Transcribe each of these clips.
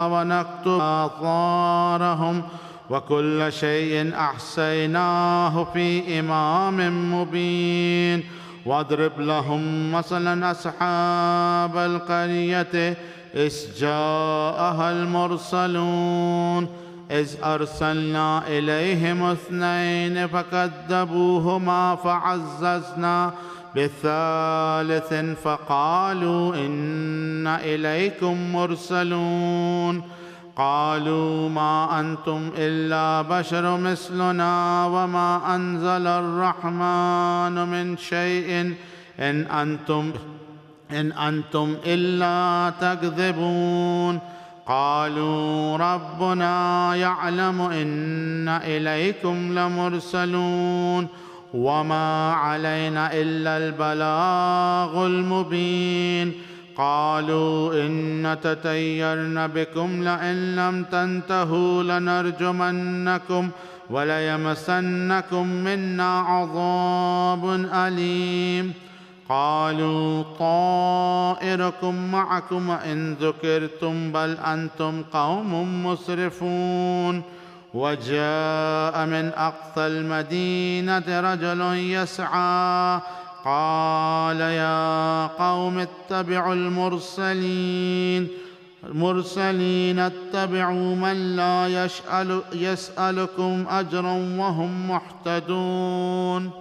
ونكتب آثارهم وكل شيء أحصيناه في إمام مبين. واضرب لهم مثلا أصحاب القرية إذ جاءها المرسلون إذ أرسلنا إليهم 2 فكذبوهما فعززنا بثالث فقالوا إنا إليكم مرسلون. قالوا ما أنتم إلا بشر مثلنا وما أنزل الرحمن من شيء إن أنتم إلا تكذبون. قالوا ربنا يعلم إن إليكم لمرسلون وما علينا إلا البلاغ المبين. قالوا إن تطيرنا بكم لئن لم تنتهوا لنرجمنكم وليمسنكم منا عذاب أليم. قالوا طائركم معكم إن ذكرتم بل أنتم قوم مسرفون. وجاء من أقصى المدينة رجل يسعى قال يا قوم اتبعوا المرسلين اتبعوا من لا يسألكم أجرا وهم مهتدون.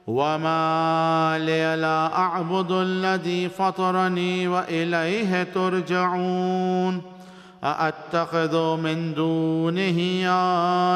وما لي لا أعبد الذي فطرني وإليه ترجعون. أأتخذ من دونه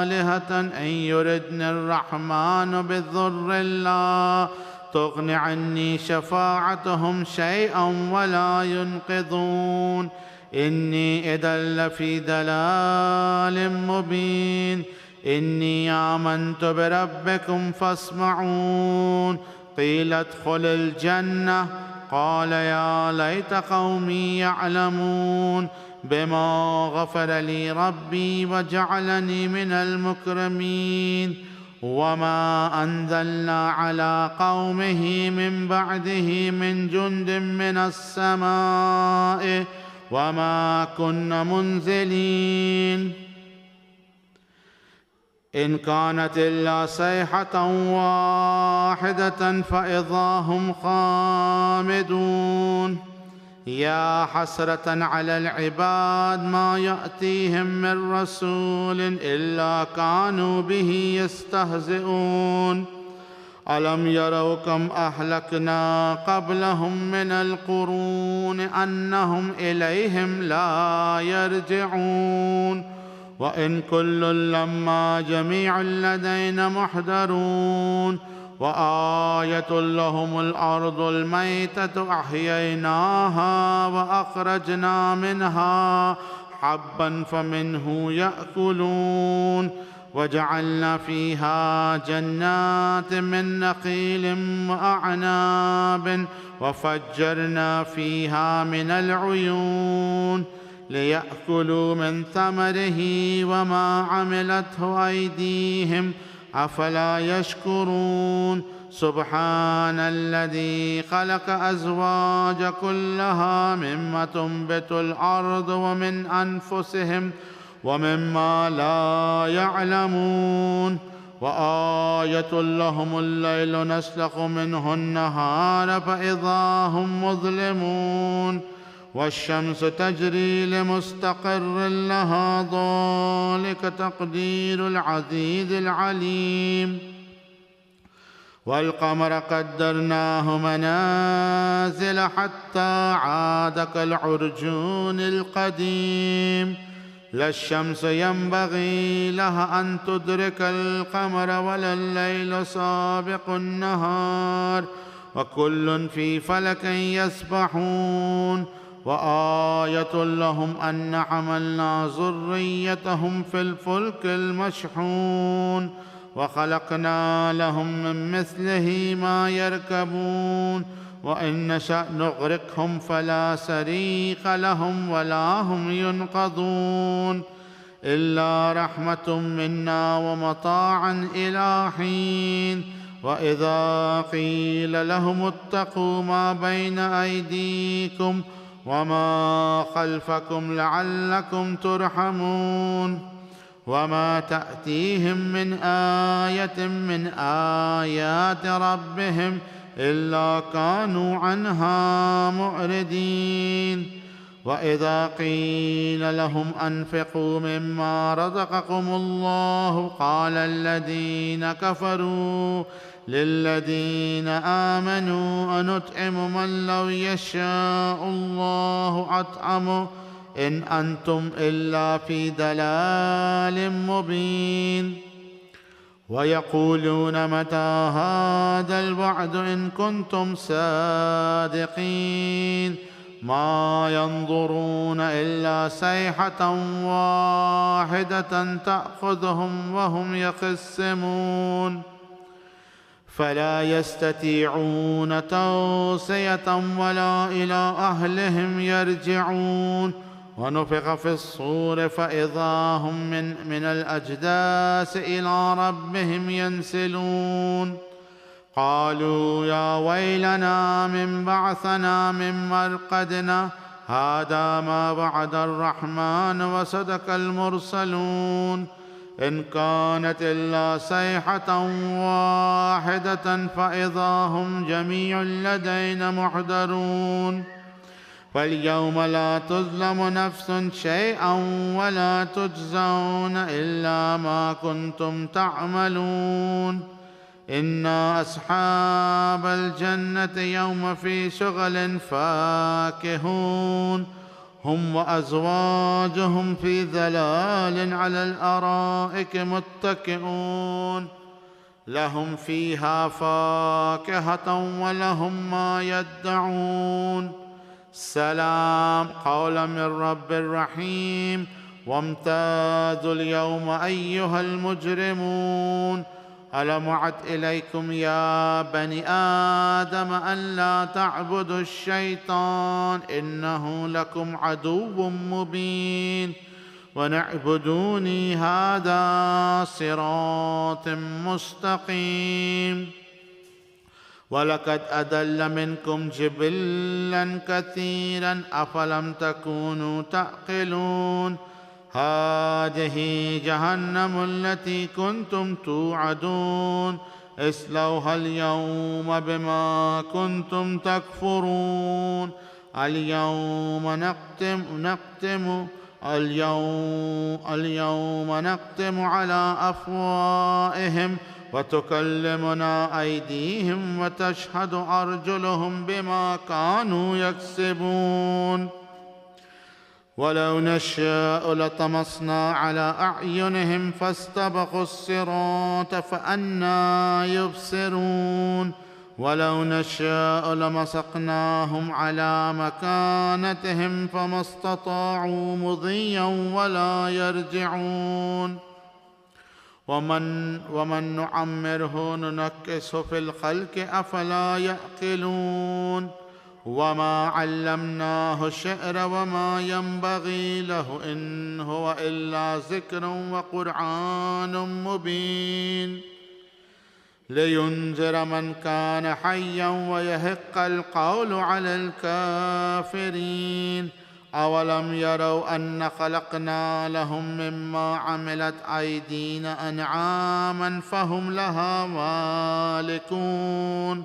آلهة إن يردني الرحمن بضر لا تغن عني شفاعتهم شيئا ولا ينقذون. إني إذا لفي ضلال مبين. إني آمنت بربكم فاسمعون. قيل ادخل الجنة قال يا ليت قومي يعلمون بما غفر لي ربي وجعلني من المكرمين. وما أنزلنا على قومه من بعده من جند من السماء وما كنا منزلين. إن كانت إلا صيحة واحدة فإذا هم خامدون. يا حسرة على العباد ما يأتيهم من رسول إلا كانوا به يستهزئون. ألم يروا كم أهلكنا قبلهم من القرون أنهم إليهم لا يرجعون. وإن كل لما جميع لدينا محضرون. وآية لهم الأرض الميتة أحييناها وأخرجنا منها حبا فمنه يأكلون. وجعلنا فيها جنات من نخيل وأعناب وفجرنا فيها من العيون ليأكلوا من ثمره وما عملته أيديهم أفلا يشكرون. سبحان الذي خلق أزواج كلها مما تنبت الأرض ومن أنفسهم ومما لا يعلمون. وآية لهم الليل نسلخ منه النهار فإذا هم مظلمون. والشمس تجري لمستقر لها ذلك تقدير العزيز العليم. والقمر قدرناه منازل حتى عاد كالعرجون القديم. لا الشمس ينبغي لها أن تدرك القمر ولا الليل سابق النهار وكل في فلك يسبحون. وآية لهم أن حملنا ذريتهم في الفلك المشحون وخلقنا لهم من مثله ما يركبون. وإن نشأ نغرقهم فلا صريخ لهم ولا هم ينقذون إلا رحمة منا ومطاعا إلى حين. وإذا قيل لهم اتقوا ما بين أيديكم وما خلفكم لعلكم ترحمون وما تأتيهم من آية من آيات ربهم إلا كانوا عنها معرضين وإذا قيل لهم أنفقوا مما رزقكم الله قال الذين كفروا للذين آمنوا أنطعم من لو يشاء الله أطعمه إن أنتم إلا في ضلال مبين ويقولون متى هذا الوعد إن كنتم صادقين ما ينظرون إلا صيحة واحدة تأخذهم وهم يخصمون فلا يستطيعون توصية ولا إلى أهلهم يرجعون ونفخ في الصور فإذا هم من الأجداث إلى ربهم ينسلون قالوا يا ويلنا من بعثنا من مرقدنا هذا ما وعد الرحمن وصدق المرسلون إن كانت إلا صيحة واحدة فإذا هم جميع لدينا محضرون فاليوم لا تظلم نفس شيئا ولا تجزون إلا ما كنتم تعملون إن أصحاب الجنة يوم في شغل فاكهون هم وأزواجهم في ظلال على الأرائك متكئون لهم فيها فاكهة ولهم ما يدعون سلام قولا من رب رحيم وامتازوا اليوم أيها المجرمون ألم أعد إليكم يا بني آدم أن لا تعبدوا الشيطان إنه لكم عدو مبين ونعبدوني هذا صراط مستقيم ولقد أضل منكم جبلا كثيرا أفلم تكونوا تعقلون هذه جهنم التي كنتم توعدون اصلوها اليوم بما كنتم تكفرون اليوم نختم على أفواههم وتكلمنا أيديهم وتشهد أرجلهم بما كانوا يكسبون ولو نشاء لطمسنا على أعينهم فاستبقوا الصراط فأنى يبصرون ولو نشاء لمسقناهم على مكانتهم فما استطاعوا مضيا ولا يرجعون ومن نعمره ننكسه في الخلق أفلا يعقلون وما علمناه الشعر وما ينبغي له إن هو إلا ذكر وقرآن مبين لينذر من كان حيا ويحق القول على الكافرين أولم يروا أن خلقنا لهم مما عملت أيدينا أنعاما فهم لها مالكون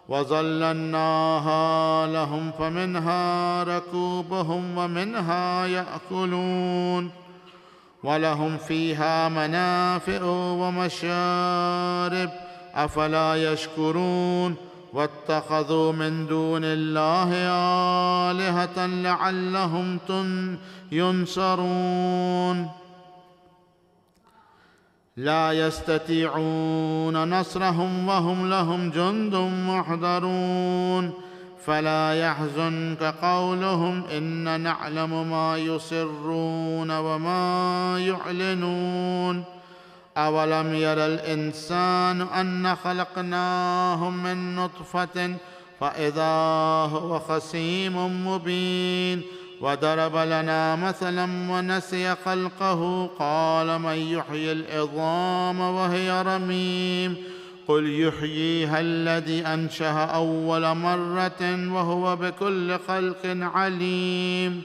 وظللناها لهم فمنها ركوبهم ومنها يأكلون ولهم فيها منافع ومشارب أفلا يشكرون واتخذوا من دون الله آلهة لعلهم ينصرون لا يستطيعون نصرهم وهم لهم جند محضرون فلا يحزنك قولهم إن نعلم ما يسرون وما يعلنون أولم ير الإنسان أن خلقناه من نطفة فإذا هو خصيم مبين وضرب لنا مثلا ونسي خلقه قال من يحيي العظام وهي رميم قل يحييها الذي أنشأها أول مرة وهو بكل خلق عليم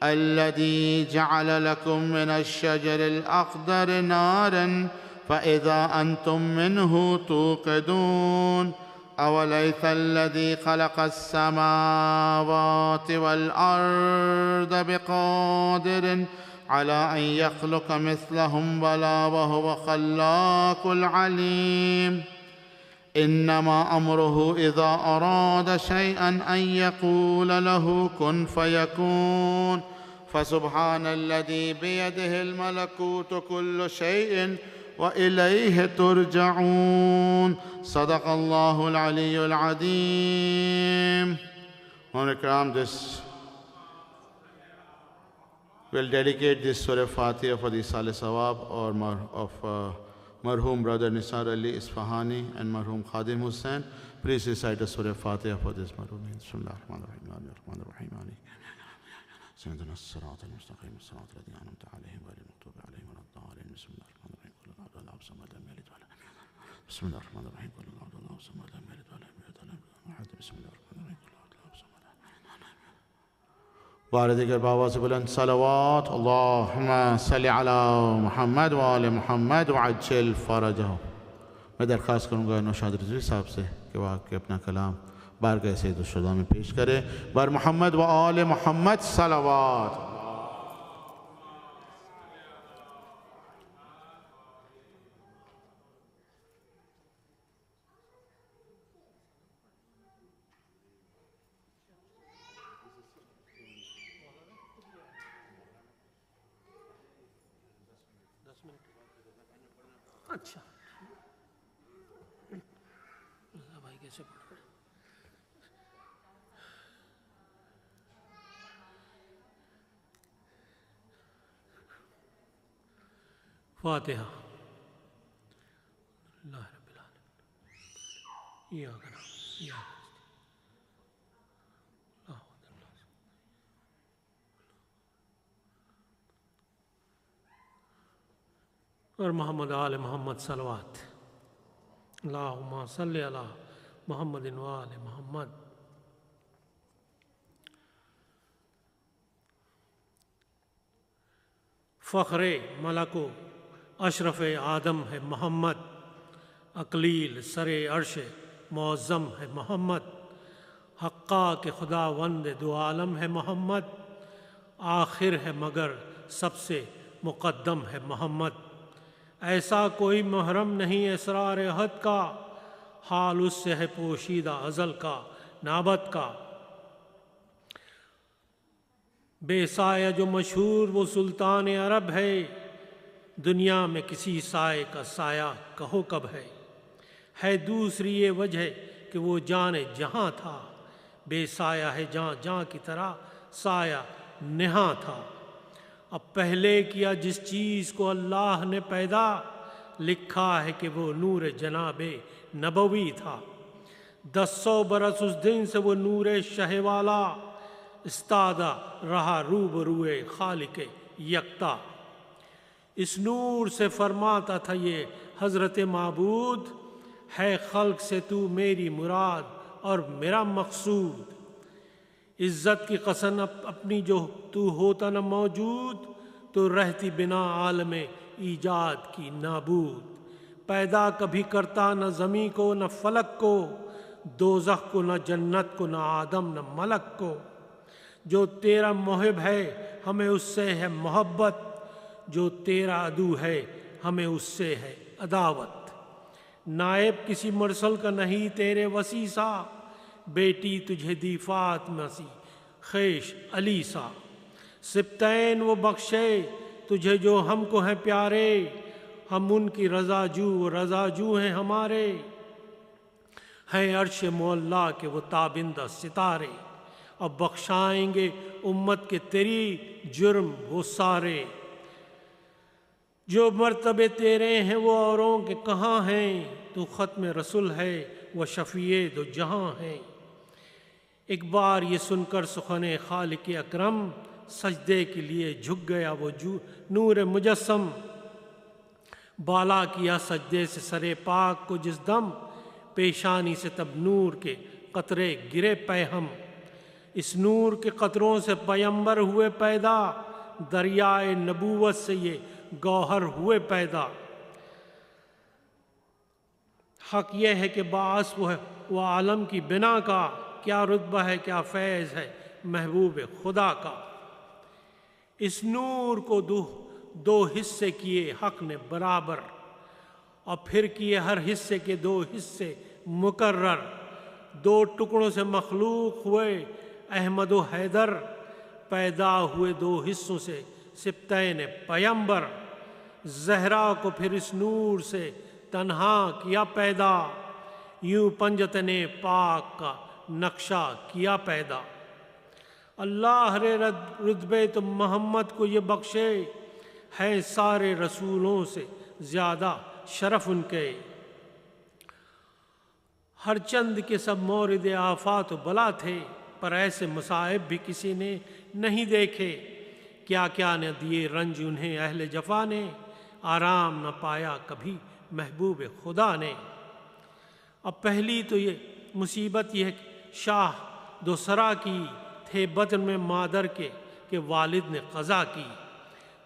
الذي جعل لكم من الشجر الأخضر نارا فإذا أنتم منه توقدون أوليس الذي خلق السماوات والأرض بقادر على أن يخلق مثلهم بلى وهو خلاق العليم إنما أمره إذا أراد شيئا أن يقول له كن فيكون فسبحان الذي بيده الملكوت كل شيء وإليه ترجعون صدق الله العلي العظيم. We'll dedicate this Surah Fatiha for the Esal-e-Swab of Marhum Brother Nisar Ali Isphani and Marhum Khadim Hussain. Please recite the Surah Fatiha for this Marhum. Bismillahirrahmanirrahim. سيدنا الصراط المستقيم الصراط الذين أنعمت عليهم غير المغضوب عليهم ولا الضالين. بسم الله الرحمن الرحيم قل الله أحد الله الصمد لم يلد ولم يولد. بسم الله الرحمن الرحيم قل الله أحد الله الصمد لم يلد ولم يولد ولم يكن له كفوا أحد. بسم الله الرحمن الرحيم قل الله أحد الله الصمد. بار دیگر بآواز بلند صلوات اللهم صل على محمد وآل محمد وعجل فرجهم. میں درخواست کروں گا نوشاد رضوی صاحب سے کہ وہ آ کے اپنا کلام بارگاہ سید الشہداء میں پیش کرے. بر محمد و آل محمد صلوات. اچھا بھائی کیسے پڑھ رہے ہیں؟ فاتحہ. اللہ رب العالمین. ایاک نعبد وایاک نستعین. اور محمد آل محمد صلوات. اللہم صلی علی محمد و آل محمد. فخر ملک و اشرف آدم ہے محمد. اقلیل سر عرش معظم ہے محمد. حقا کہ خداوند دو عالم ہے محمد. آخر ہے مگر سب سے مقدم ہے محمد. ایسا کوئی محرم نہیں اسرار حد کا. حال اس سے ہے پوشیدہ ازل کا نابت کا. بے سایہ جو مشہور وہ سلطان عرب ہے. دنیا میں کسی سائے کا سایہ کہو کب ہے. ہے دوسری یہ وجہ کہ وہ جان جہاں تھا. بے سایہ ہے جہاں جہاں کی طرح سایہ نہاں تھا. اب پہلے کیا جس چیز کو اللہ نے پیدا. لکھا ہے کہ وہ نور جناب نبوی تھا. 100 برس اس دن سے وہ نور شہ والا. استادہ رہا روبروئے خالق یکتا. اس نور سے فرماتا تھا یہ حضرت معبود. ہے خلق سے تو میری مراد اور میرا مقصود. عزت کی قسم اپنی جو تو ہوتا نہ موجود. تو رہتی بنا عالم ایجاد کی نابود. پیدا کبھی کرتا نہ زمین کو نہ فلک کو. دوزخ کو نہ جنت کو نہ آدم نہ ملک کو. جو تیرا محب ہے ہمیں اس سے ہے محبت. جو تیرا عدو ہے ہمیں اس سے ہے عداوت. نائب کسی مرسل کا نہیں تیرے وسیع سا. بیٹی تجھے دی فاطمہ سی خیش علی سا. سبتین وہ بخشے تجھے جو ہم کو ہیں پیارے. ہم ان کی رضا جو رضا جو ہیں ہمارے. ہیں عرش مولا کے وہ تابندہ ستارے. اب بخشائیں گے امت کے تیری جرم وہ سارے. جو مرتبے تیرے ہیں وہ اوروں کے کہاں ہیں. تو ختم رسول ہے وہ شفیع دو جہاں ہیں. ایک بار یہ سن کر سخن خالق اکرم. سجدے کے لیے جھک گیا وہ نور مجسم. بالا کیا سجدے سے سرے پاک کو جس دم، پیشانی سے تب نور کے قطرے گرے پیہم، اس نور کے قطروں سے پیمبر ہوئے پیدا، دریائے نبوت سے یہ گوہر ہوئے پیدا۔ حق یہ ہے کہ باعث وہ عالم کی بنا کا، کیا رتبہ ہے کیا فیض ہے محبوب خدا کا۔ اس نور کو دو حصے کیے حق نے برابر، اور پھر کیے ہر حصے کے 2 حصے مقرر۔ 2 ٹکڑوں سے مخلوق ہوئے احمد و حیدر، پیدا ہوئے 2 حصوں سے سبتین پیمبر۔ زہرا کو پھر اس نور سے تنہا کیا پیدا، یوں پنجتن پاک کا نقشہ کیا پیدا۔ اللہ رے رتبے تو محمد کو یہ بخشے، ہیں سارے رسولوں سے زیادہ شرف ان کے۔ ہر چند کے سب مورد آفات و بلا تھے، پر ایسے مصائب بھی کسی نے نہیں دیکھے۔ کیا کیا نہ دیے رنج انہیں اہل جفا نے، آرام نہ پایا کبھی محبوب خدا نے۔ اب پہلی تو یہ مصیبت یہ ہے کہ شاہ دوسرا کی تھے بطن میں مادر کے، کہ والد نے قضا کی۔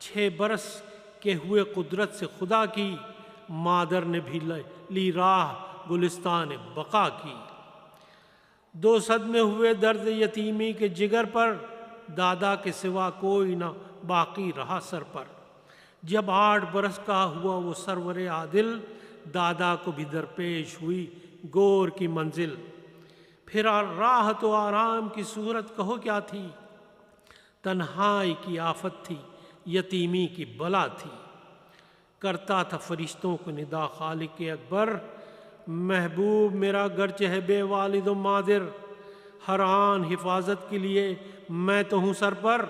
6 برس کے ہوئے قدرت سے خدا کی، مادر نے بھی لی راہ گلستان بقا کی۔ 2 صدمے ہوئے درد یتیمی کے جگر پر، دادا کے سوا کوئی نہ باقی رہا سر پر۔ جب 8 برس کا ہوا وہ سرور عادل، دادا کو بھی درپیش ہوئی گور کی منزل۔ پھر راحت و آرام کی صورت کہو کیا تھی، تنہائی کی آفت تھی، یتیمی کی بلا تھی۔ کرتا تھا فرشتوں کو ندا خالق اکبر، محبوب میرا گرچہ ہے بے والد و مادر، ہر آن حفاظت کے لیے میں تو ہوں سر پر،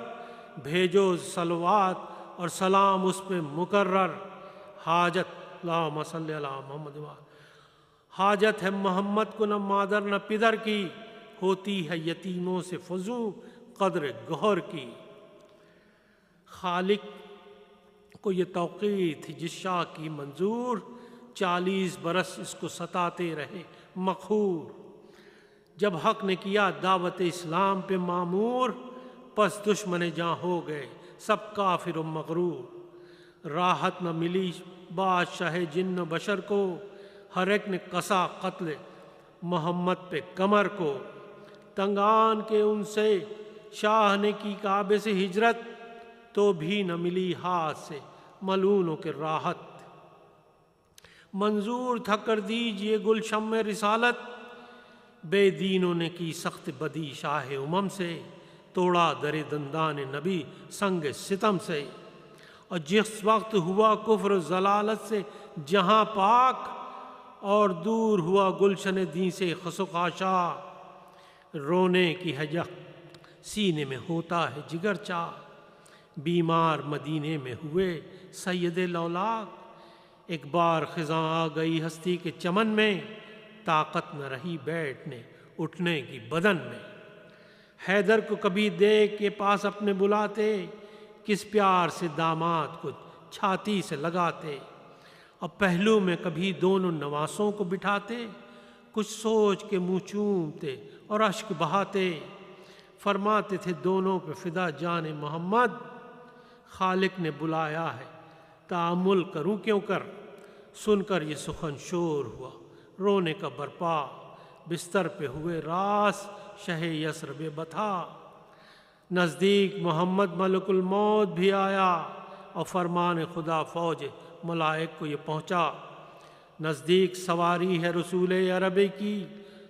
بھیجو صلوات اور سلام اس پہ مقرر۔ حاجت اللہم صلی علی محمد وآلہ، حاجت ہے محمد کو نہ مادر نہ پدر کی، ہوتی ہے یتیموں سے فزوں قدر گہر کی۔ خالق کو یہ توقیر تھی جس شاہ کی منظور، 40 برس اس کو ستاتے رہے مقہور۔ جب حق نے کیا دعوت اسلام پہ معمور، پس دشمن جاں ہو گئے سب کافر و مغرور۔ راحت نہ ملی بادشاہ جن و بشر کو، ہر ایک نے کسا قتل محمد پہ کمر کو۔ تنگان کے ان سے شاہ نے کی کعبے سے ہجرت، تو بھی نہ ملی ہاتھ سے ملعونوں کے راحت۔ منظور تھا کر دیجئے گلشم رسالت، بے دینوں نے کی سخت بدی شاہ امم سے، توڑا در دندان نبی سنگ ستم سے۔ اور جس وقت ہوا کفر و ضلالت سے جہاں پاک، اور دور ہوا گلشن دین سے خسخاشا، رونے کی حجق سینے میں ہوتا ہے جگر چاہ۔ بیمار مدینے میں ہوئے سید لولاک، ایک بار خزاں آ گئی ہستی کے چمن میں، طاقت نہ رہی بیٹھنے اٹھنے کی بدن میں۔ حیدر کو کبھی دیکھ کے پاس اپنے بلاتے، کس پیار سے داماد کو چھاتی سے لگاتے۔ اور پہلو میں کبھی دونوں نواسوں کو بٹھاتے، کچھ سوچ کے منہ چومتے اور اشک بہاتے۔ فرماتے تھے دونوں پہ فدا جان محمد، خالق نے بلایا ہے تأمل کروں کیوں کر۔ سن کر یہ سخن شور ہوا رونے کا برپا، بستر پہ ہوئے راس شہ یثرب بتا۔ نزدیک محمد ملک الموت بھی آیا، اور فرمان خدا فوج ملائک کو یہ پہنچا۔ نزدیک سواری ہے رسول عربی کی،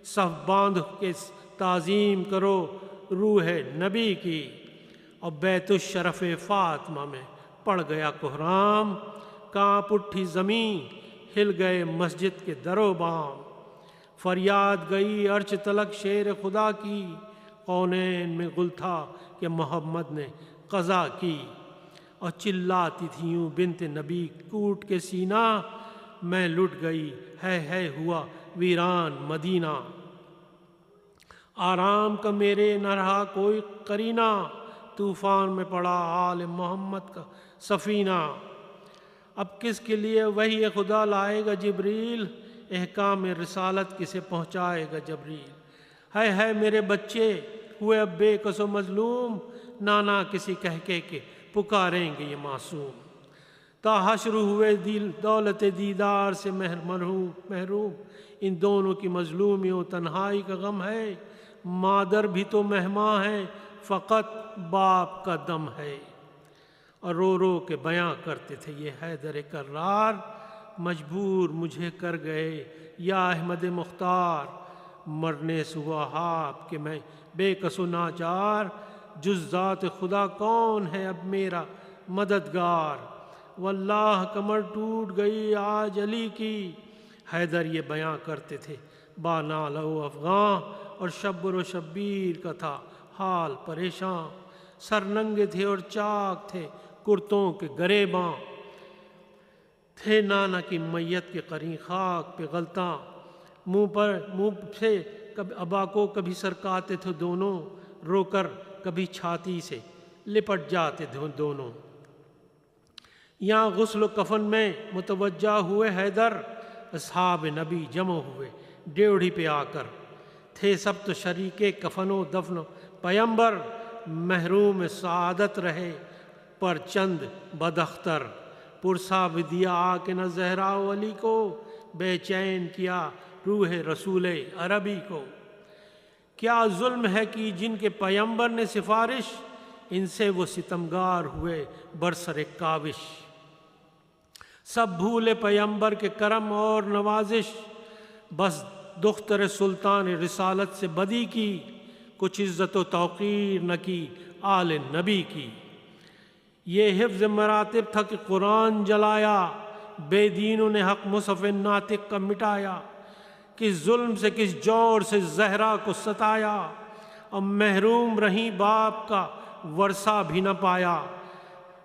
صف باندھ کے تعظیم کرو روح نبی کی۔ اور بیت الشرف فاطمہ میں پڑ گیا کہرام، کانپ اٹھی زمین ہل گئے مسجد کے در و بام۔ فریاد گئی عرش تلک شیر خدا کی، کونین میں گل تھا کہ محمد نے قضا کی۔ اور چلاتی تھی یوں بنت نبی کوٹ کے سینہ، میں لٹ گئی ہے ہوا ویران مدینہ۔ آرام کا میرے نہ رہا کوئی قرینہ، طوفان میں پڑا آل محمد کا سفینہ۔ اب کس کے لیے وحی خدا لائے گا جبریل، احکام رسالت کسے پہنچائے گا جبریل۔ ہے میرے بچے ہوئے اب بے کس و مظلوم، نانا کسی کہہ کے پکاریں گے یہ معصوم۔ تا حشر ہوئے دولت دیدار سے محروم، ان دونوں کی مظلومی و تنہائی کا غم ہے۔ مادر بھی تو مہماں ہے، فقط باپ کا دم ہے۔ اور رو رو کے بیاں کرتے تھے یہ حیدر کرار، مجبور مجھے کر گئے یا احمد مختار۔ مرنے سے ہوا ہاپ کہ میں بے کس و ناچار، جز ذات خدا کون ہے اب میرا مددگار۔ واللہ کمر ٹوٹ گئی آج علی کی، حیدر یہ بیاں کرتے تھے با نالہ و افغاں۔ اور شبر و شبیر کا تھا حال پریشاں، سر ننگے تھے اور چاک تھے کرتوں کے گریباں۔ تھے نانا کی میت کے قرین خاک پہ غلطاں، منہ سے ابا کو کبھی سرکاتے تھے دونوں، رو کر کبھی چھاتی سے لپٹ جاتے تھے دونوں۔ یہاں غسل و کفن میں متوجہ ہوئے حیدر، اصحاب نبی جمع ہوئے ڈیوڑھی پہ آ کر۔ تھے سب تو شریک کفن و دفن پیمبر، محروم سعادت رہے پر چند بداختر۔ پرسا ودیا آ کے نہ زہرا و علی کو، بے چین کیا روح رسول عربی کو۔ کیا ظلم ہے کہ جن کے پیمبر نے سفارش، ان سے وہ ستمگار ہوئے برسر کاوش۔ سب بھولے پیمبر کے کرم اور نوازش، بس دختر سلطان رسالت سے بدی کی، کچھ عزت و توقیر نہ کی آل نبی کی۔ یہ حفظ مراتب تھا کہ قرآن جلایا، بے دینوں نے حق مصحف ناطق کا مٹایا۔ کس ظلم سے کس جور سے زہرا کو ستایا، اور محروم رہیں باپ کا ورثہ بھی نہ پایا۔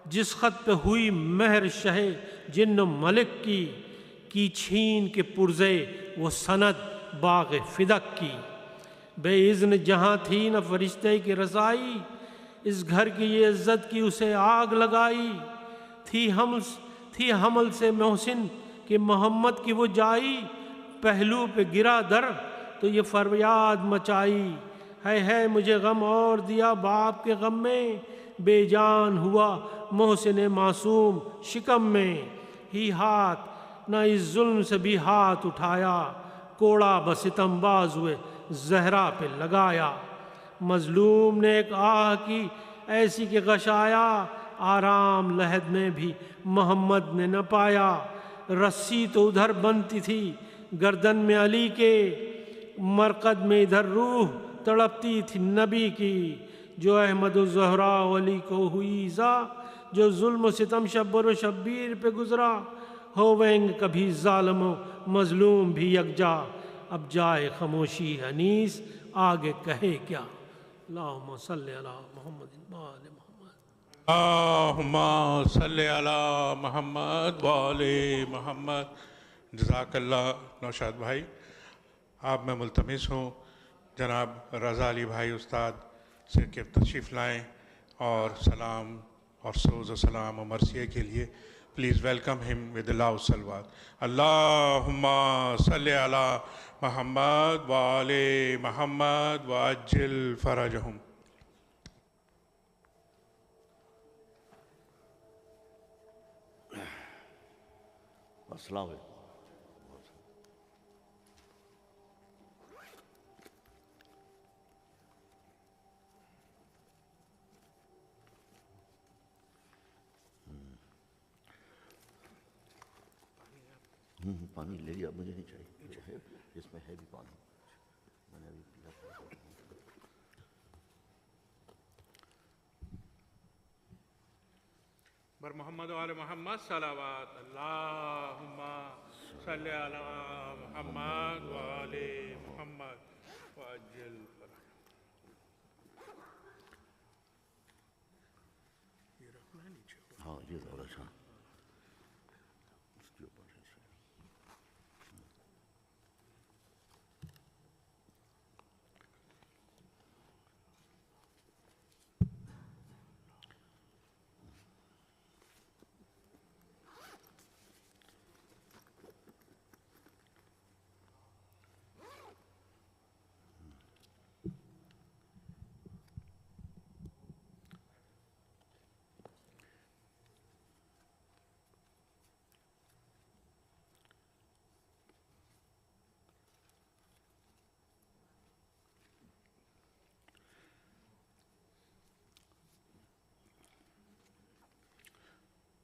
جس خط پہ ہوئی مہر شہ جن و ملک کی چھین کے پرزے وہ سند باغ فدق کی۔ بے اذن جہاں تھی نہ فرشتے کی رسائی، اس گھر کی یہ عزت کی اسے آگ لگائی۔ تھی حمل سے محسن کہ محمد کی وہ جائی، پہلو پہ گرا در تو یہ فریاد مچائی۔ ہے مجھے غم اور دیا باپ کے غم میں، بے جان ہوا محسن معصوم شکم میں۔ ہی ہاتھ نہ اس ظلم سے بھی ہاتھ اٹھایا، کوڑا بستم بازوئے زہرا پہ لگایا۔ مظلوم نے ایک آہ کی ایسی کہ غشایا، آرام لحد میں بھی محمد نے نہ پایا۔ رسی تو ادھر بنتی تھی گردن میں علی کے، مرقد میں ادھر روح تڑپتی تھی نبی کی۔ جو احمد الزہراء علی کو ہوئی ایذا، جو ظلم و ستم شبر و شبیر پہ گزرا، ہوویں گے کبھی ظالم و مظلوم بھی یکجا۔ اب جائے خاموشی انیس، آگے کہے کیا۔ اللہم صلی علی محمد وآل محمد۔ اللہم صلی علی محمد وآل محمد۔ جزاک اللہ نوشاد بھائی۔ اب میں ملتمس ہوں جناب رضا علی بھائی استاد سے کہ تشریف لائیں اور سلام اور سوز و سلام و مرثیے کے لیے پلیز ویلکم ہم ود اللہ صلوات۔ اللہم صلی علی محمد وآل محمد وعجل فرجہم۔ السلام علیکم۔ پانی لے لیا، مجھے نہیں چاہیے، اس میں ہے بھی پانی، میں نے ابھی پیا تھا۔ بر محمد و آل محمد صلوات۔ اللہم صلی علی محمد و آل محمد وعجل فرجہم۔ یہ رکھنا ہے نیچے۔ ہاں یہ زیادہ اچھا اس کے اوپر ہے۔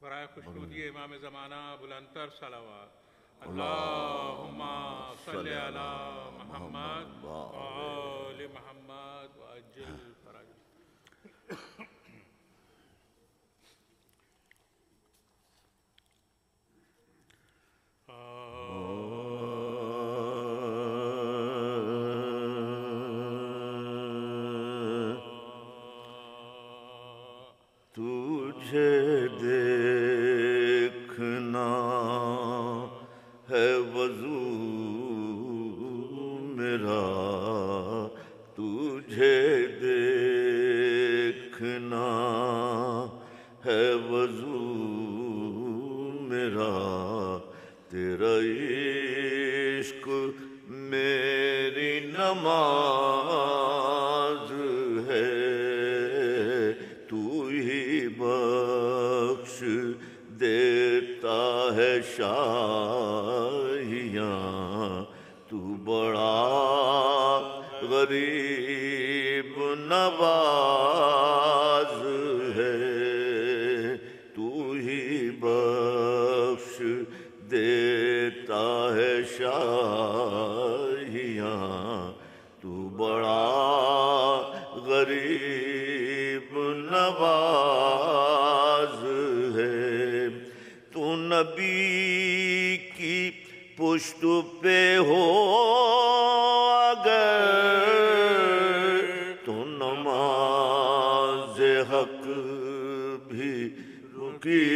برائے خوشنودی امام زمانہ بلندتر صلوات. اللہم صلی علی محمد وآل محمد وعجل فرج. تجھے دیکھنا ہے وضو میرا، تجھے دیکھنا ہے وضو میرا، تیرا عشق میری نماز ہے، تو ہی بخش دیتا ہے شاہیاں، تو بڑا غریب نواز ہے، تو ہی بخش دیتا ہے شاہیاں، تو بڑا غریب نواز ہے، تو نبی کی پشت پہ ہو اگر تو نماز حق بھی رکی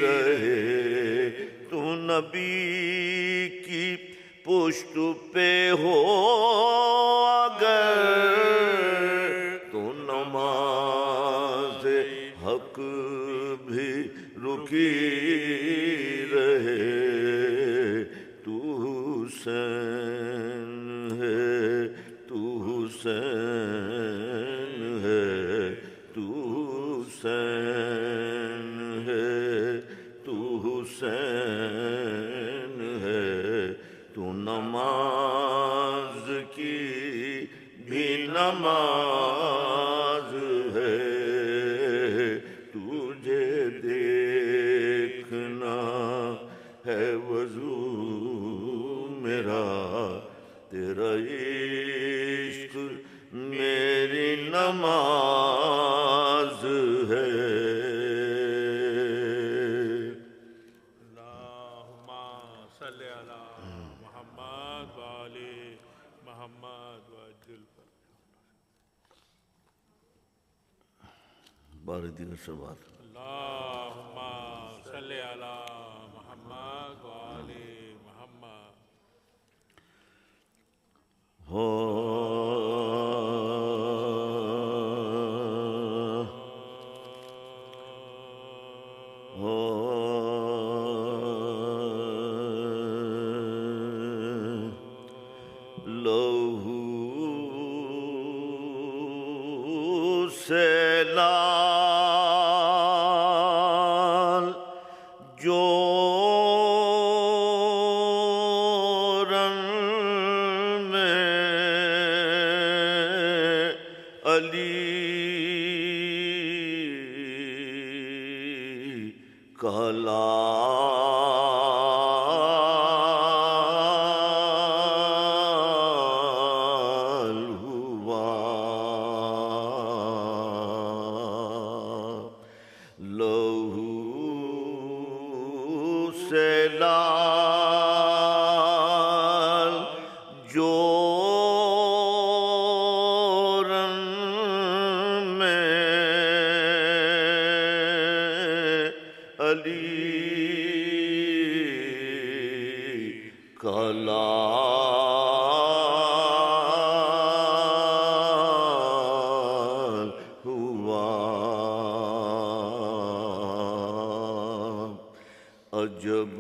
رہے، تو نبی کی پشت پہ ہو اگر تو نماز حق بھی رکی رہے، تو حسین ہے، تو حسین ہے، تو حسین ہے، تو حسین ہے، تو نماز کی بھی نماز ہے، تجھے دیکھنا ہے وضو میرا، تیرا عشق میری نماز ہے. اللہم صلی علی محمد وآل محمد وعجل فرج. بار دیگر سے بات اللہم صلی علی محمد وآل محمد. ہو لہو سے لال جو رنگ میں علی کا لال ہوا، لہو سے لال جو رنگ میں علی کا لال ہوا، عجب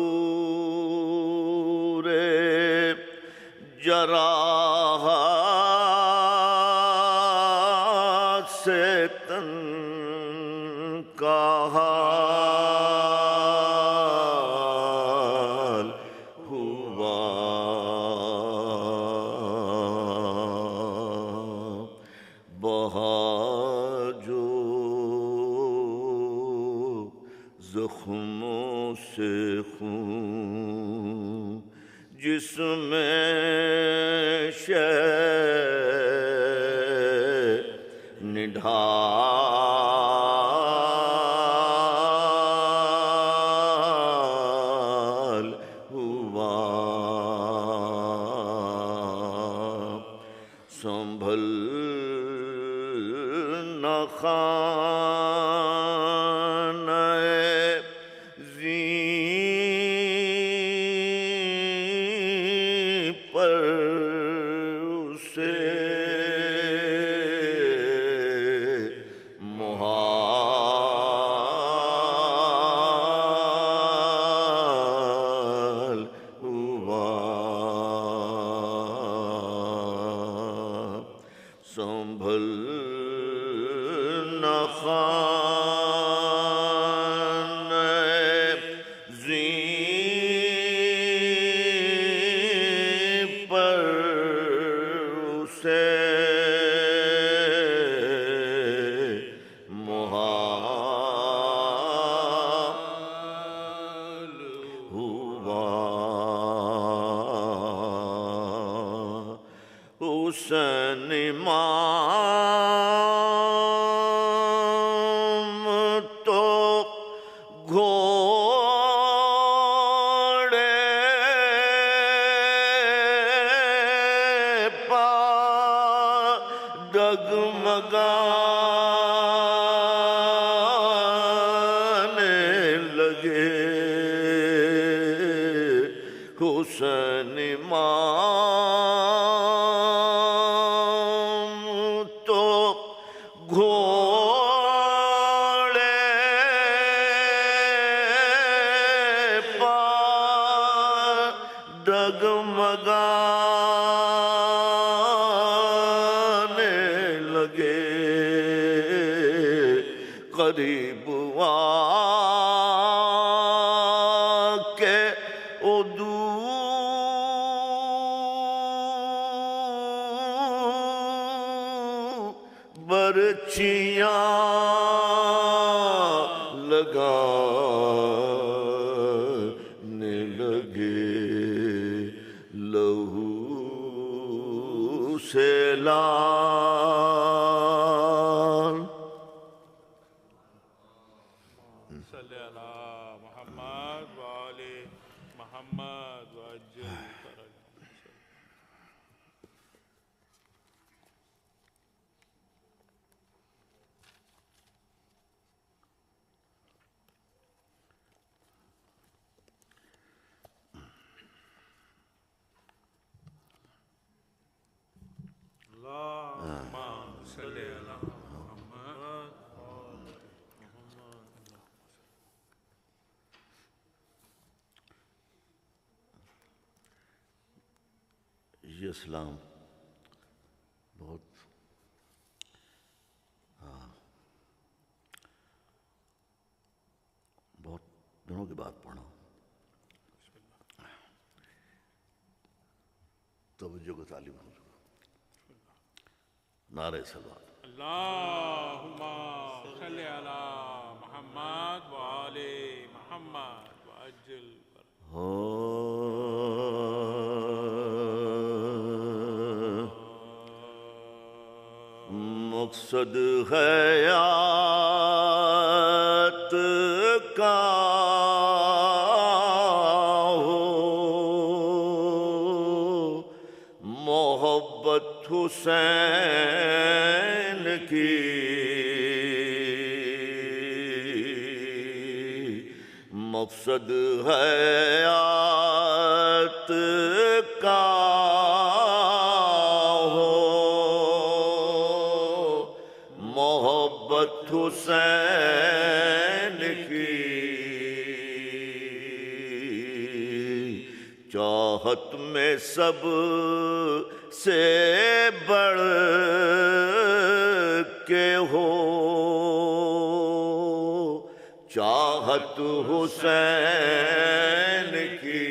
وفور جراحات سے تن کا حال ہوا، بہا جو زخموں سے خون جس میں نڈھال ہوا سنبھل نہ خانہ زین پر اسے محال ہوا سنبھل نہ خانہ زین پر اسے محال ہوا حسین امام تو گھوڑے پا ڈگمگانے لگے حسین امام تو گھوڑے پا ڈگمگانے لگے قریب آ کے برچیاں لگانے لگے لہو سے لال صلی اللہ محمد وآل محمد وعجل فرج اللہم صلی اللہ محمد وآل محمد یہ اسلام بہت دنوں کے بعد پڑھا توجہ کو تعلیم ہو نعرہ صلوات اللہم صلی علی محمد وآل محمد وعجل مقصد حیات کا محبت حسین کی مقصد حیات کا ہو محبت حسین کی چاہت میں سب سے بڑھ کے ہو چاہت حسین کی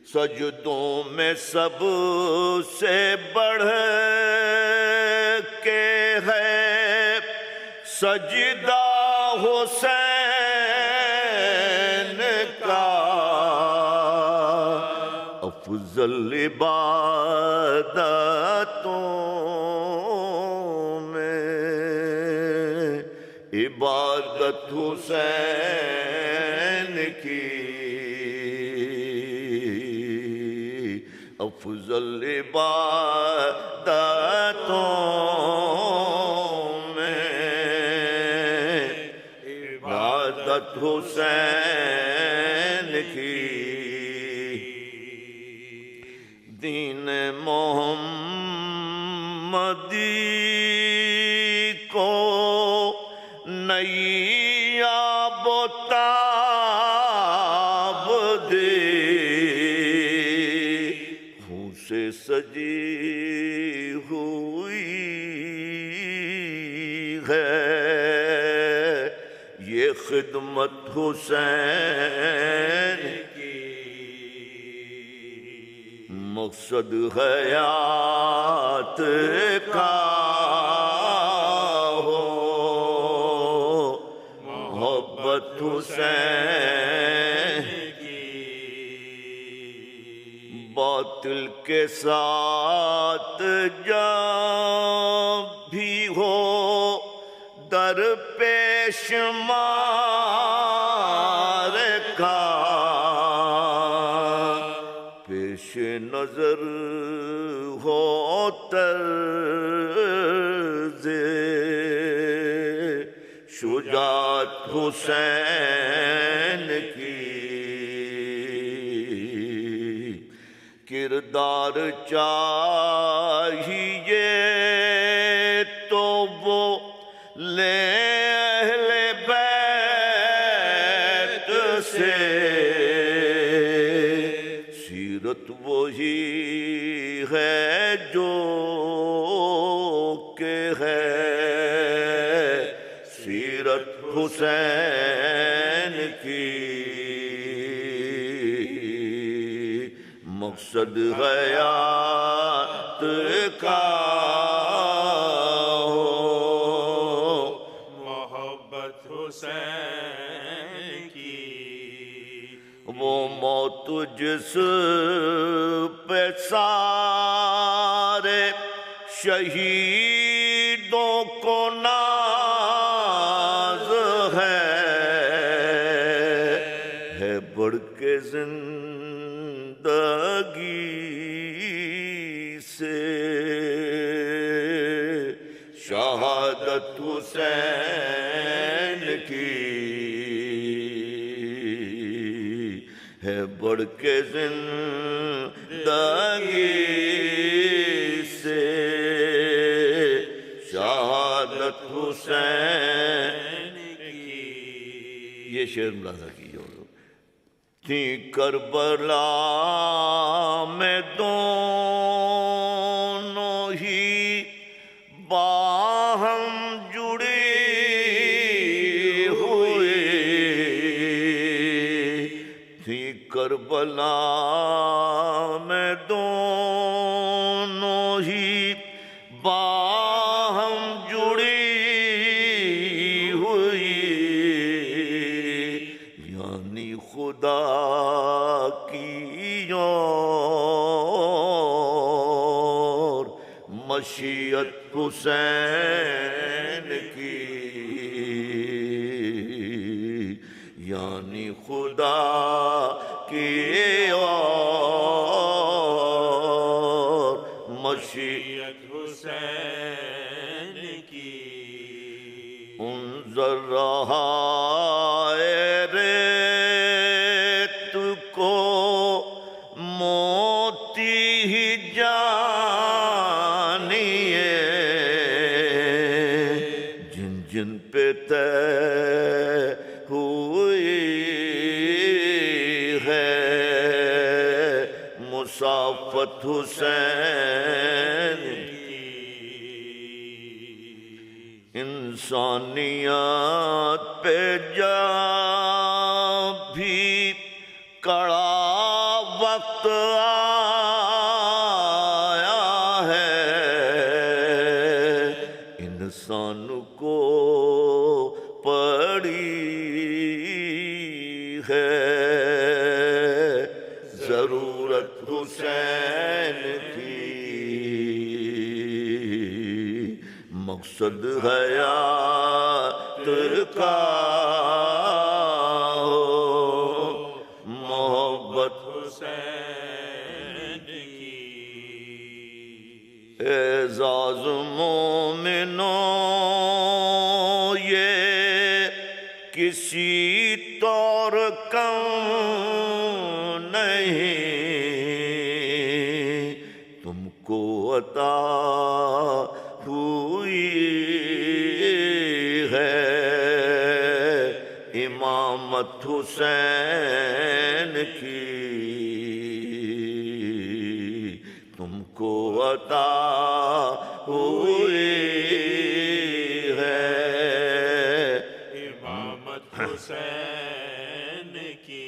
سجدوں میں سب سے بڑھ کے ہے سجدہ حسین کا افضل عبادتوں میں عبادت حسین کی افضل عبادتوں میں عبادت حسین کی دین محمدی کو نئی آب و تاب دے خون سے سجی ہوئی ہے یہ خدمت حسین کی مقصد حیات کا ہو محبت حسین کی باطل کے ساتھ جب بھی ہو در پیش مار کا پیش نظر ہو طرز شجاعت حسین کی کردار چاہیے تو وہ لے اہل بیت سے سیرت وہی ہے جو کہ ہے سیرت حسین کی مقصد حیات کا ہو محبت حسین کی وہ موت جس پہ سارے شہیدوں کو ناز ہے بڑھ کے زندگی سے شہادت حسین کی ہے بڑھ کے زندگی سے شہادت حسین کی یہ شعر ملاحظہ کیجیے تھی کربلا میں دونوں ہی باہم جڑی ہوئی تھی کربلا میں دونوں ہی باہم جڑی ہوئی یعنی خدا کی اور مشیت حسین کی یعنی خدا کی اور مشیت حسین کی انظر رہا ریت کو موتی ہی جانیے جن جن پہ طے ہوئی ہے مسافت حسین انسانیت پہ جب بھی کڑا وقت آیا ہے انسان کو مقصد حیات کا ہو محبت حسین کی اعزاز مومنوں یہ کسی طور کم نہیں تم کو عطا ہوئی ہے امامت حسین کی تم کو عطا ہوئی ہے امامت حسین کی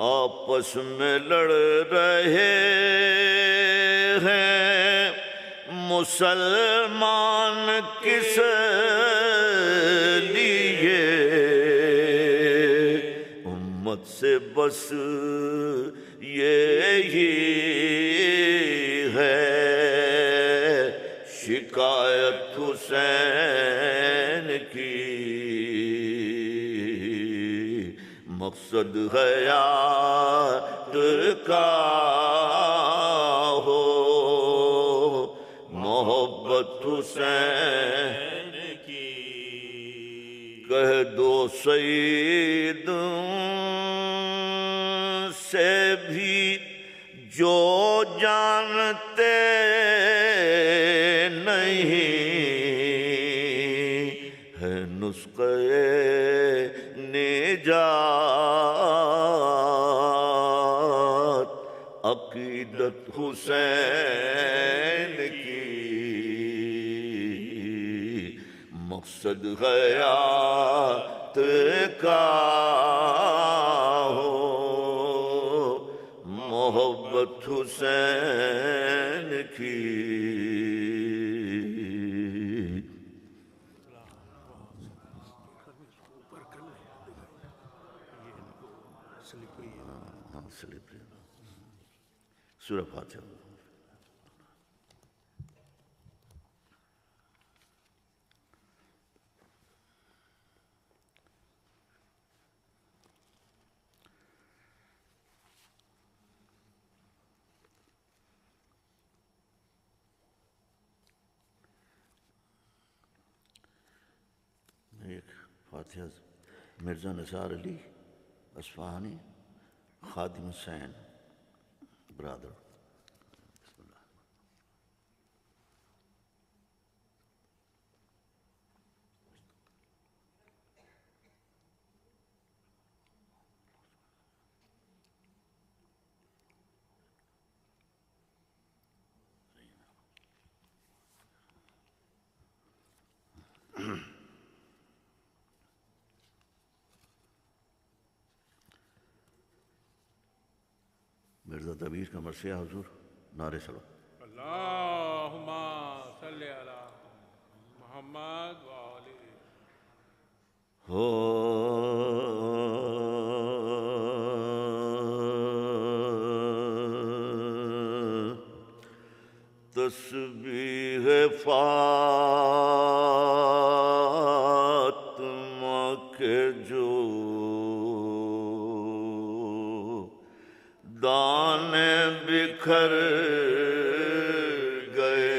آپس میں لڑ رہے ہیں مسلمان کس لیے امت سے بس یہی ہے شکایت حسین کی مقصد حیات کا ہو محبت حسین کی کہہ دو سعید سے بھی جو جانتے نہیں ہے نسخہ نجات عقیدت حسین کی مقصد حیات کا ہو محبت حسین کی سورہ فاتحہ ایک فاتحہ مرزا نثار علی اصفہانی خادم حسین برادر بسم اللہ مرزا دبیر کا مرثیہ حضور نعرے سلام اللہم صلی علی محمد وآلہ ہو تسبیح فاطمہ کے جو دانے بکھر گئے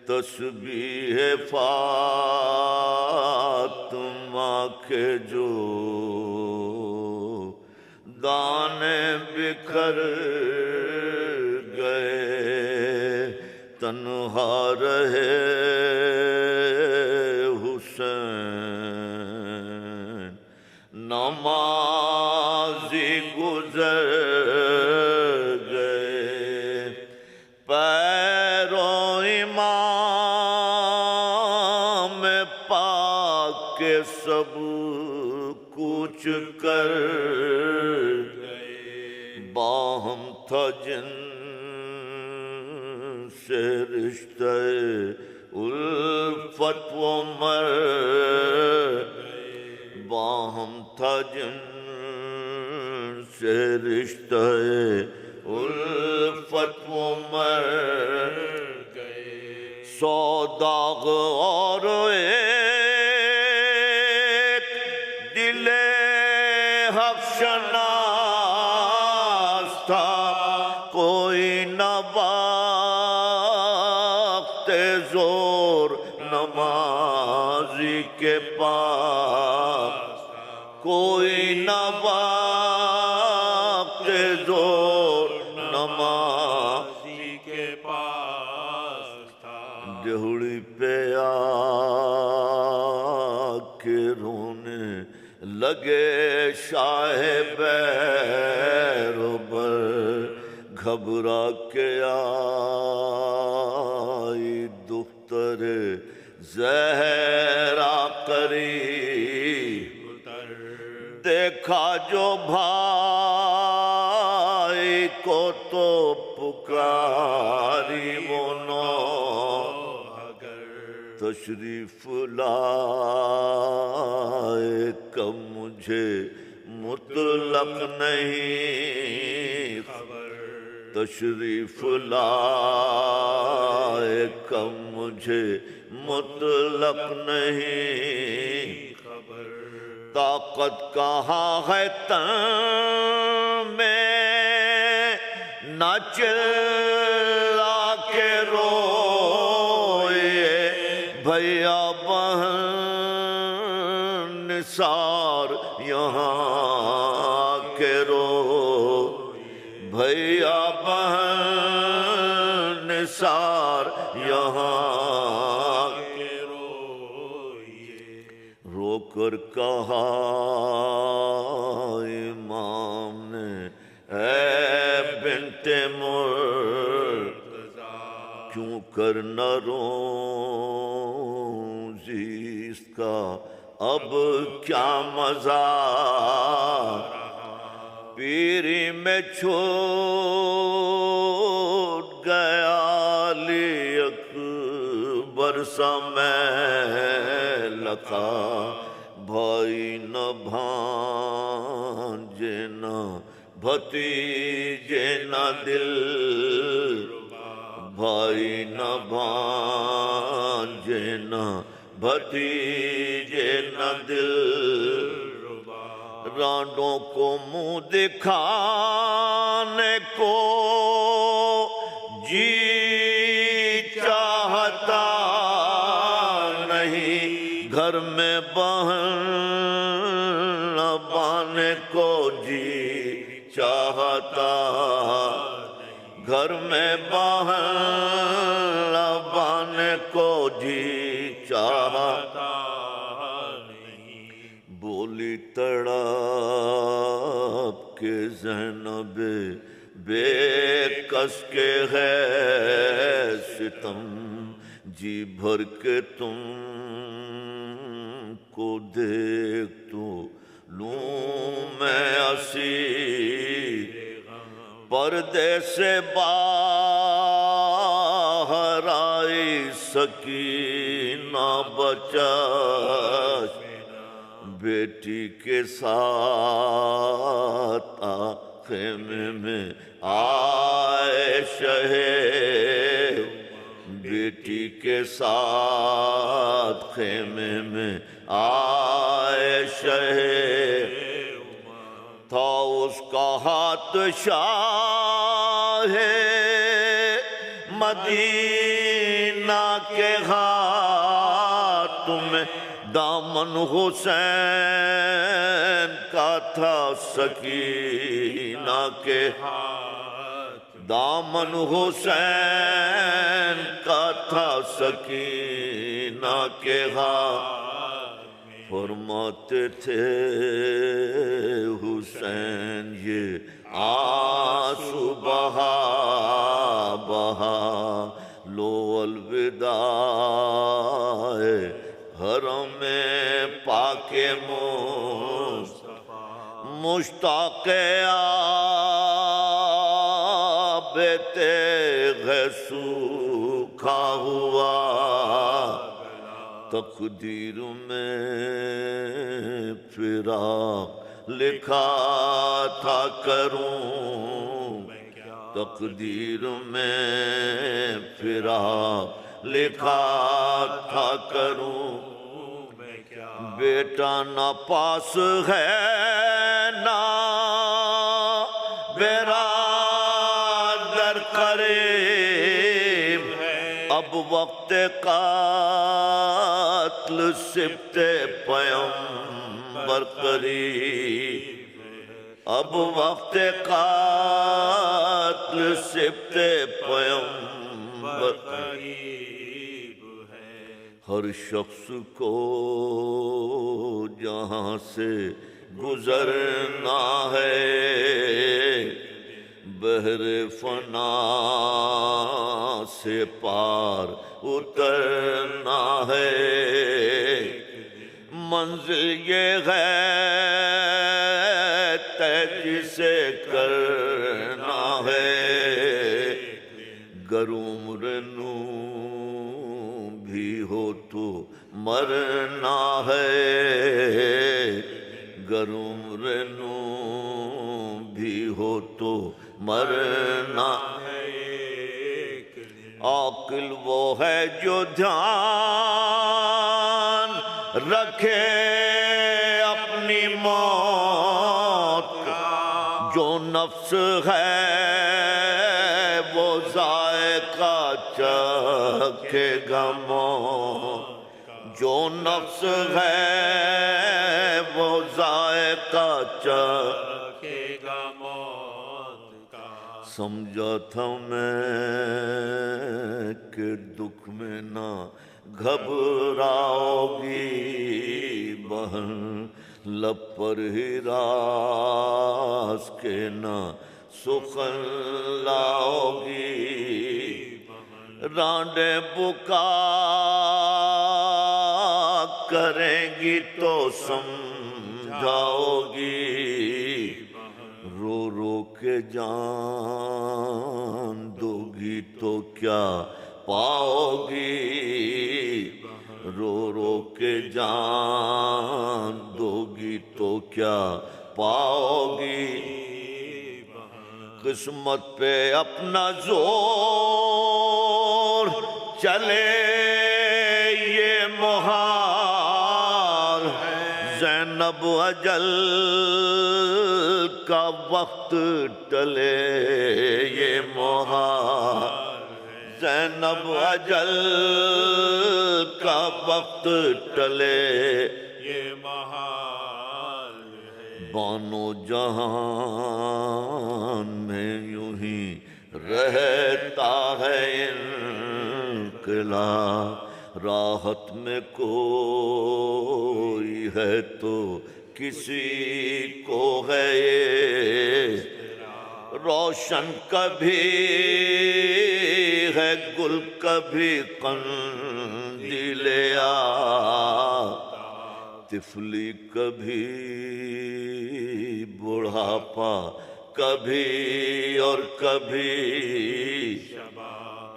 تسبیح فاطمہ کے جو دانے بکھر گئے تنہا رہے حسین نمازی گزر گئے پیروں امام پاک کے سب کچھ کر گئے باہم تھا جن سے رشتہ الفت و مر باہم تھا جن سے رشتہ الفت و مر گئے 100 داغ اور ایک دل حق شناس تھا، کوئی نہ وقت زور نمازی کے پاس، کوئی نہ وقت زور نمازی کے پاس تھا، دہڑی پہ آ کے رونے لگے شاہ بیروبر، گھبرا کے آئی دختر زہرا قریب، دیکھا جو بھائی کو تو پکاری وہ نوحگر، تشریف لائے کب مجھے مطلق نہیں خبر، تشریف لائے کب مجھے مطلق نہیں خبر، طاقت کہاں ہے تن میں نہ چلا کے روئے، بھیا بہن نثار یہاں کے رو، بھیا بہن نثار یہاں کے روئے، رو کر کہا امام نے اے بنت مرتضیٰ، کیوں کر نہ روزی اس کا اب کیا مزہ، پیری میں چھوٹ گیا علی اکبر سا میں لکھا، بھائی نہ بھانجے نہ بھتیجے نہ دل، بھائی نہ بھانجے نہ بھتیجے نہ دل، رانڈوں کو منہ دکھانے کو جی چاہتا نہیں، گھر میں بہن بانے کو جی چاہتا، گھر میں بہن بانے کو جی چاہتا، بولی تڑپ کے زینب بے کس کے ہے ستم، جی بھر کے تم کو دیکھ تو لوں میں اسیر، پردے سے باہر آئی سکینہ بچش، بیٹی کے ساتھ خیمے میں آئے شہے، بیٹی کے ساتھ خیمے میں آئے شہے، تھا اس کا ہاتھ شاہ مدینہ کے ہاتھ میں، دامن حسین کا تھا سکینہ کے ہاتھ، دامن حسین کا تھا سکینہ کے ہاتھ، فرماتے تھے حسین یہ آنسو بہا بہا لو الوداع حرم پاک مصطفیٰ، مشتاق آب تیغ سوکھا ہوا، تقدیر میں فراق لکھا تھا کروں، تقدیر میں فراق لکھا تھا کروں بیٹا نہ پاس ہے نہ برادر قریب اب وقت قاتل سبت پیغمبر قریب اب وقت قاتل سبت پیغمبر قریب ہے ہر شخص کو جہاں سے گزرنا ہے بحر فنا سے پار اترنا ہے منزل یہ ہے طے جسے کرنا ہے گر عمر نوں بھی ہو تو مرنا ہے گر عمر نوں بھی ہو تو مرنا ہے عاقل وہ ہے جو دھیان رکھے اپنی موت کا جو نفس ہے وہ ذائقہ چکھے گا موت جو نفس ہے وہ ذائقہ چکھے گا موت کا سمجھا تھا میں کہ دکھ میں نہ گھبراؤ گی بہن لب پر ہی راز کے نہ سخن لاؤ گی رانڈے بکا کریں گی تو سمجھاؤ گی رو رو کے جان دو گی تو کیا پاؤ گی رو رو کے جان دو گی تو کیا پاؤ گی قسمت پہ اپنا زور چلے یہ محال زینب اجل کا وقت ٹلے یہ محال زینب اجل کا وقت ٹلے یہ محال بانو جہان میں یوں ہی رہتا ہے انقلاب راحت میں کوئی ہے تو کسی کو ہے یہ روشن کبھی ہے گل کبھی قندیل طفلی کبھی بڑھاپا کبھی اور کبھی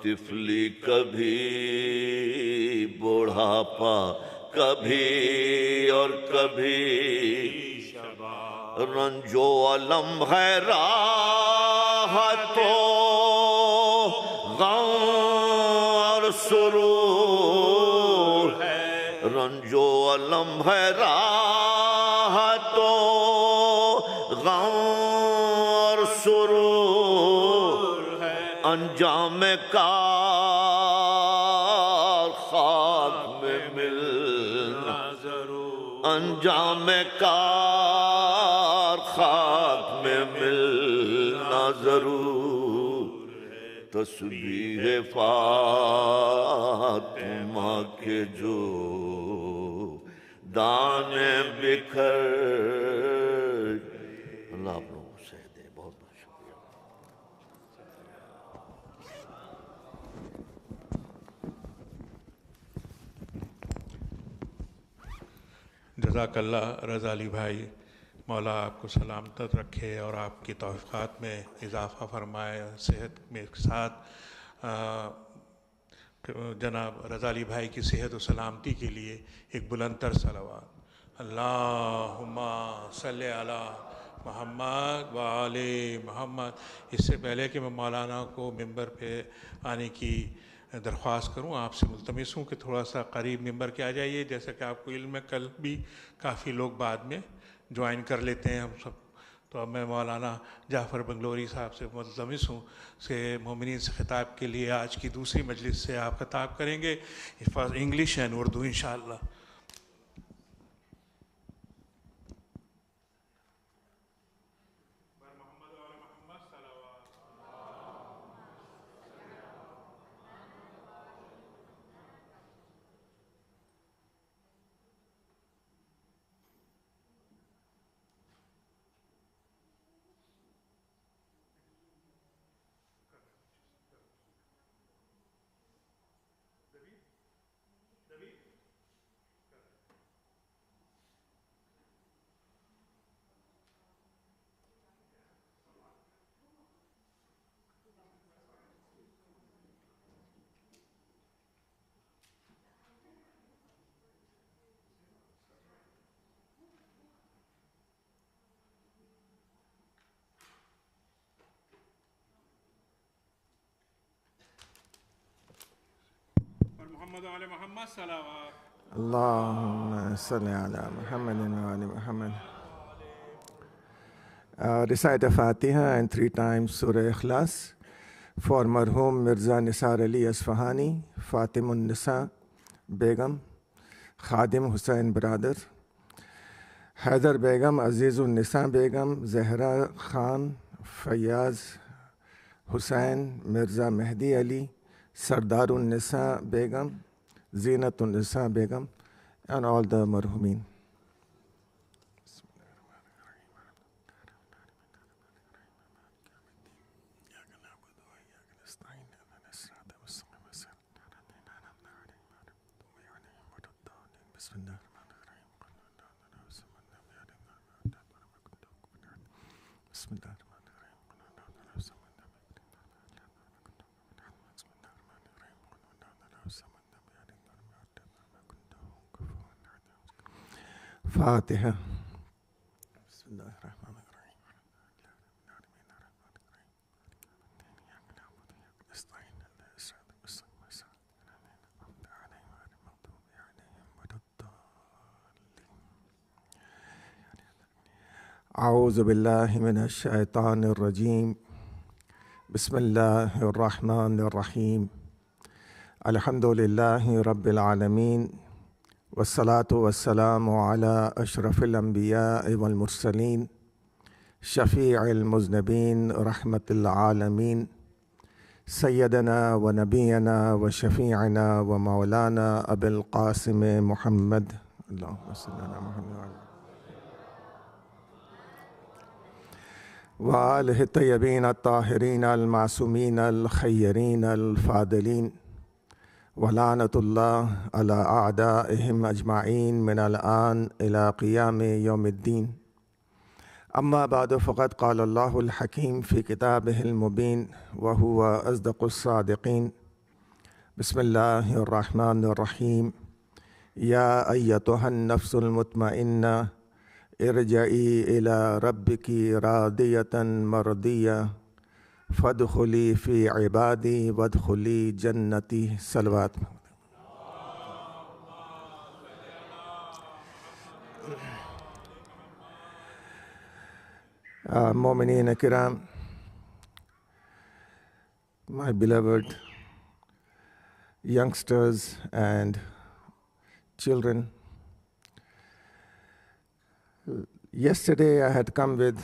طفلی کبھی بڑھاپا کبھی اور کبھی رنج و علم ہے راہ تو غم اور سرور ہے رنج و علم ہے راہ تو غم اور سرور ہے انجام کار خاک میں ملنا ضرور انجام کار خاک میں ملنا ضرور تسبیح فاطمہ کے جو دانے بکھر اللہ آپ لوگوں سے دے بہت بہت شکریہ جزاک اللہ رضا علی بھائی مولا آپ کو سلامت رکھے اور آپ کی توفیقات میں اضافہ فرمائے صحت میں ساتھ جناب رضا علی بھائی کی صحت و سلامتی کے لیے ایک بلند تر صلوات اللہم صلی علی محمد و آل محمد۔ اس سے پہلے کہ میں مولانا کو ممبر پہ آنے کی درخواست کروں، آپ سے ملتمس ہوں کہ تھوڑا سا قریب ممبر کے آ جائیے. جیسا کہ آپ کو علم ہے کل بھی کافی لوگ بعد میں جوائن کر لیتے ہیں ہم سب. تو اب میں مولانا جعفر بنگلوری صاحب سے ملتمس ہوں کہ مومنین سے خطاب کے لیے آج کی دوسری مجلس سے آپ خطاب کریں گے انگلش اینڈ اردو انشاءاللہ. محمد وعلى محمد صلوات. اللهم صل على محمد وعلى Muhammad. Recite a Fatiha and 3 times Surah-e-Ikhlas for marhum Mirza Nisar Ali Isphani, Fatimun Nisa Begum, Khadim Hussain Brother, Haidar Begum, Azizun Nisa Begum, Zahra Khan, Fayyaz Hussain, Mirza Mehdi Ali, Sardarun Nisa Begum, Zinatun Nisa Begum, and all the marhumin. Fatiha. أعوذ بالله من الشيطان الرجيم. بسم الله الرحمن الرحيم. الحمد لله رب العالمين والصلاة والسلام على أشرف الأنبياء والمرسلين شفيع المذنبين رحمة العالمين سيدنا ونبينا وشفيعنا ومولانا أبي القاسم محمد. اللهم صل على محمد وآله الطيبين الطاهرين المعصومين الخيرين الفاضلين ولعنة الله على أعدائهم أجمعين من الآن إلى قيام يوم الدين. أما بعد فقد قال الله الحكيم في كتابه المبين وهو أصدق الصادقين. بسم الله الرحمن الرحيم. يا أيتها النفس المطمئنة ارجعي إلى ربك راضية مرضية فادخلی فی عبادی وادخلی جنتی. صلوات. مومنین کرام, my beloved youngsters and children, yesterday I had come with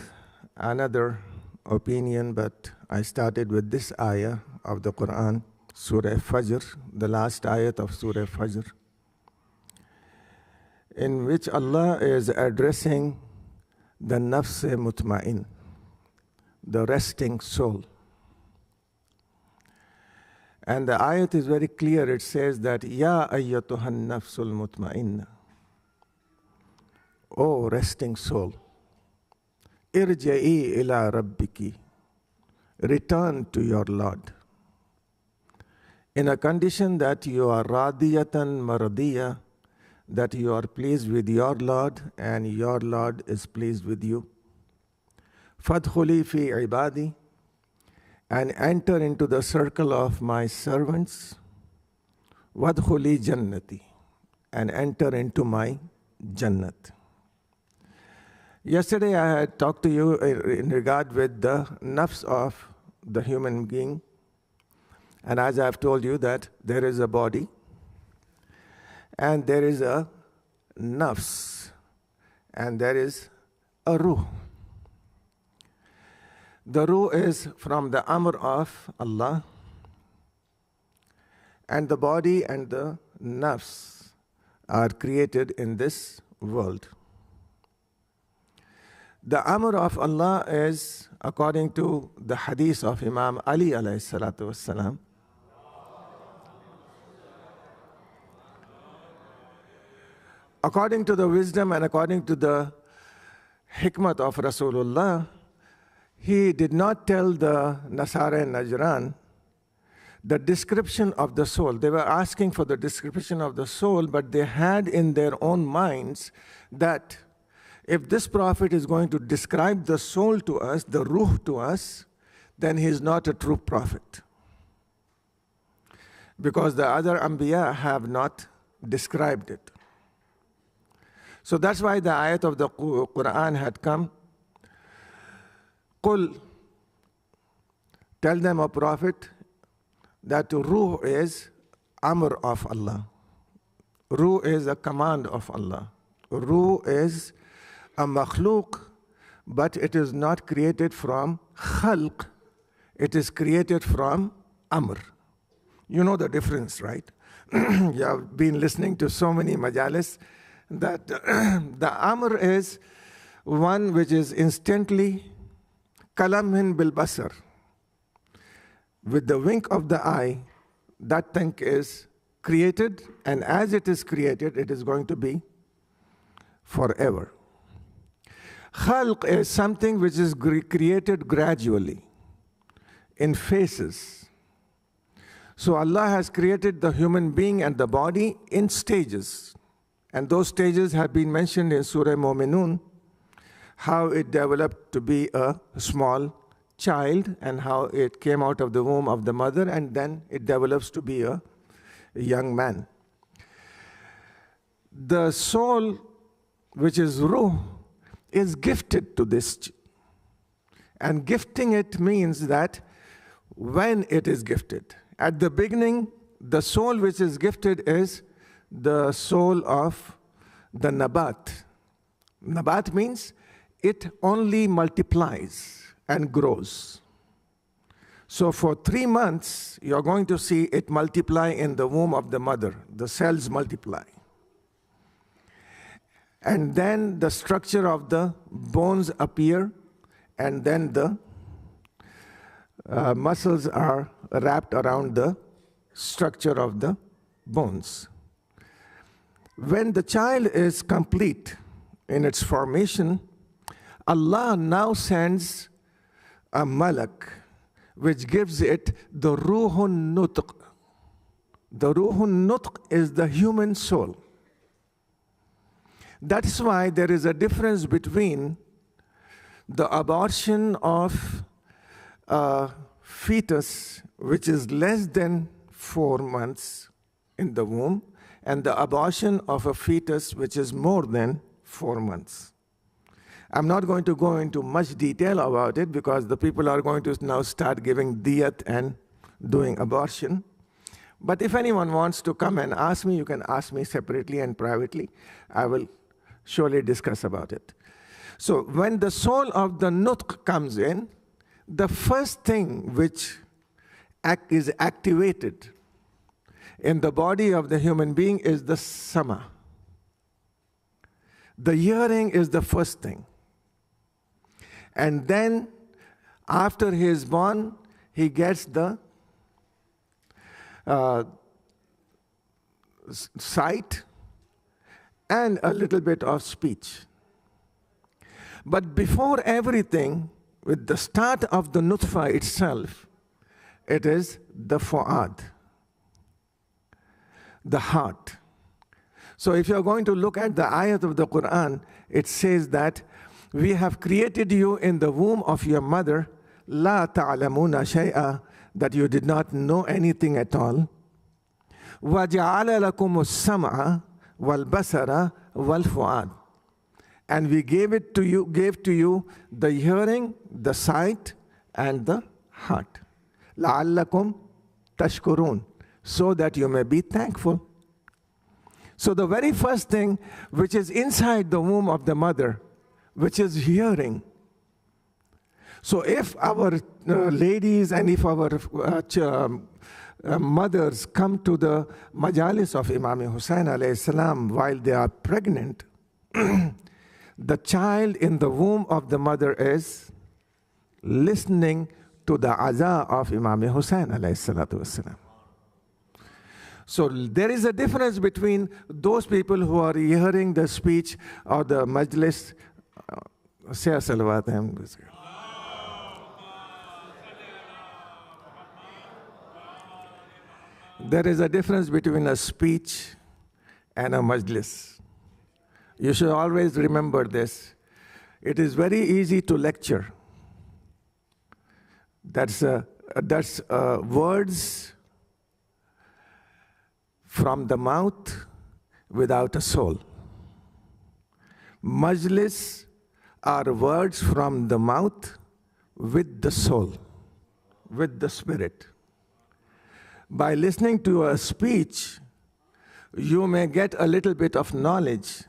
another opinion, but I started with this ayah of the Quran, Surah Fajr, the last ayat of Surah Fajr, in which Allah is addressing the nafs mutma'in, the resting soul. And the ayat is very clear. It says that, Ya ayyatuhan nafsul mutma'inna, O resting soul, irja'i ila rabbiki, return to your Lord, in a condition that you are radiyatan maradiya, that you are pleased with your Lord and your Lord is pleased with you. Fadkhuli fi ibadi, and enter into the circle of my servants. Wadkhuli jannati, and enter into my Jannat. Yesterday I had talked to you in regard with the nafs of the human being. And as I've told you that there is a body and there is a nafs and there is a ruh. The ruh is from the amr of Allah, and the body and the nafs are created in this world. The amr of Allah is, according to the hadith of Imam Ali alayhi salatu wassalam, according to the wisdom and according to the hikmat of Rasulullah, he did not tell the Nasara and Najran the description of the soul. They were asking for the description of the soul, but they had in their own minds that if this prophet is going to describe the soul to us, the ruh to us, then he is not a true prophet. Because the other Anbiya have not described it. So that's why the ayat of the Quran had come. Qul, tell them, O Prophet, that ruh is amr of Allah. Ruh is a command of Allah. Ruh is a makhluk, but it is not created from khalq. It is created from amr. You know the difference, right? You have been listening to so many majalis that the amr is one which is instantly kalamhin bil basar. With the wink of the eye, that thing is created, and as it is created, it is going to be forever. Khalq is something which is created gradually, in phases. So Allah has created the human being and the body in stages. And those stages have been mentioned in Surah-e-Mu'minun, how it developed to be a small child and how it came out of the womb of the mother, and then it develops to be a young man. The soul, which is ruh, is gifted to this. And gifting it means that when it is gifted. At the beginning, the soul which is gifted is the soul of the nabat. Nabat means it only multiplies and grows. So for 3 months, you're going to see it multiply in the womb of the mother. The cells multiply. And then the structure of the bones appear, and then the muscles are wrapped around the structure of the bones. When the child is complete in its formation, Allah now sends a malak, which gives it the ruhun nutq. The ruhun nutq is the human soul. That's why there is a difference between the abortion of a fetus, which is less than 4 months in the womb, and the abortion of a fetus, which is more than 4 months. I'm not going to go into much detail about it because the people are going to now start giving diyat and doing abortion. But if anyone wants to come and ask me, you can ask me separately and privately. I will surely discuss about it. So when the soul of the nutq comes in, the first thing which is activated in the body of the human being is the sama. The hearing is the first thing. And then, after he is born, he gets the sight and a little bit of speech. But before everything, with the start of the nutfa itself, it is the fu'ad, the heart. So if you're going to look at the ayat of the Quran, it says that we have created you in the womb of your mother, la ta'lamuna shay'a, that you did not know anything at all. وَجَعَلَ لَكُمُ السَّمْعَ وَالْبَصَرَ وَالْفُؤَادَ. And we gave to you the hearing, the sight, and the heart. لَعَلَّكُمْ تَشْكُرُونَ. So that you may be thankful. So the very first thing which is inside the womb of the mother, which is hearing. So if our ladies and if our mothers come to the majalis of Imam Hussain alayhi salam while they are pregnant, the child in the womb of the mother is listening to the aza of Imam Hussain alayhi salatu wasalam. So there is a difference between those people who are hearing the speech or the majlis. Say salawat. There is a difference between a speech and a majlis. You should always remember this. It is very easy to lecture. That's words from the mouth without a soul. Majlis are words from the mouth with the soul, with the spirit. By listening to a speech, you may get a little bit of knowledge,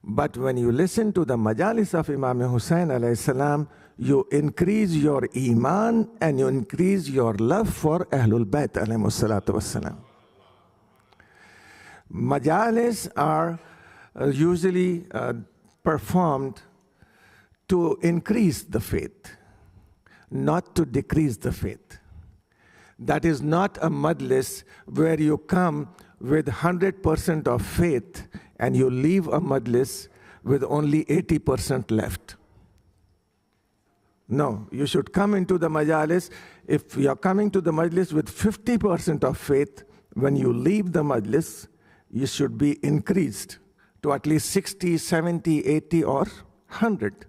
but when you listen to the majalis of Imam Hussain alayhi salam, you increase your iman and you increase your love for Ahlul Bayt alayhi salatu wassalam. Majalis are usually performed to increase the faith, not to decrease the faith. That is not a majlis where you come with 100% of faith and you leave a majlis with only 80% left. No, you should come into the majalis. If you are coming to the majlis with 50% of faith, when you leave the majlis, you should be increased to at least 60, 70, 80, or 100.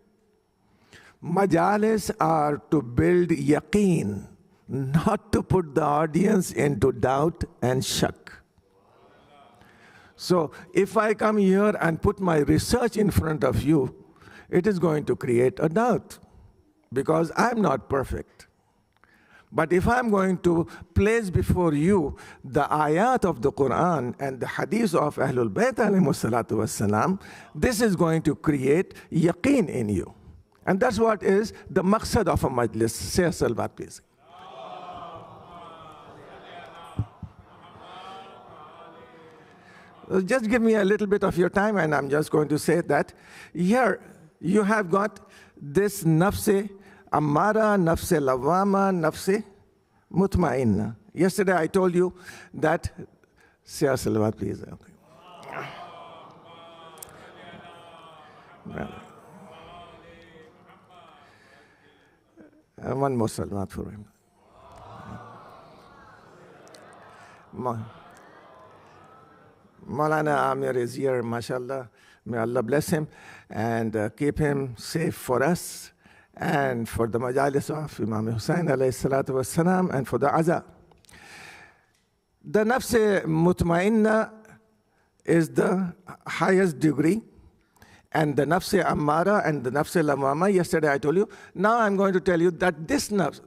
Majalis are to build yaqeen, not to put the audience into doubt and shak. So if I come here and put my research in front of you, it is going to create a doubt because I'm not perfect. But if I'm going to place before you the ayat of the Quran and the hadith of Ahlul Bayt alayhi salatu wassalam, this is going to create yaqeen in you. And that's what is the maqsad of a majlis. Say salawat, please. Just give me a little bit of your time and I'm just going to say that here you have got this nafs ammara, nafs lawama, nafs mutmainna. Yesterday I told you that, say salawat please. One more salawat for him. Maulana Amir is here, mashallah. May Allah bless him and keep him safe for us and for the majalis of Imam Hussain alayhi salatu wassalam and for the aza. The nafs mutmainna is the highest degree, and the nafs ammara and the nafs lawama, yesterday I told you. Now I'm going to tell you that this nafs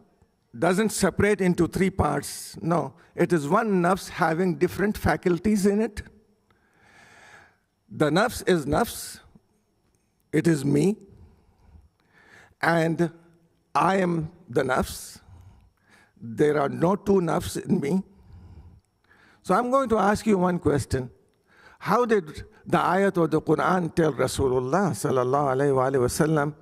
doesn't separate into three parts. No, it is one nafs having different faculties in it. The nafs is nafs, it is me, and I am the nafs. There are no two nafs in me. So I'm going to ask you one question. How did the ayat of the Quran tell Rasulullah sallallahu alayhi wa sallam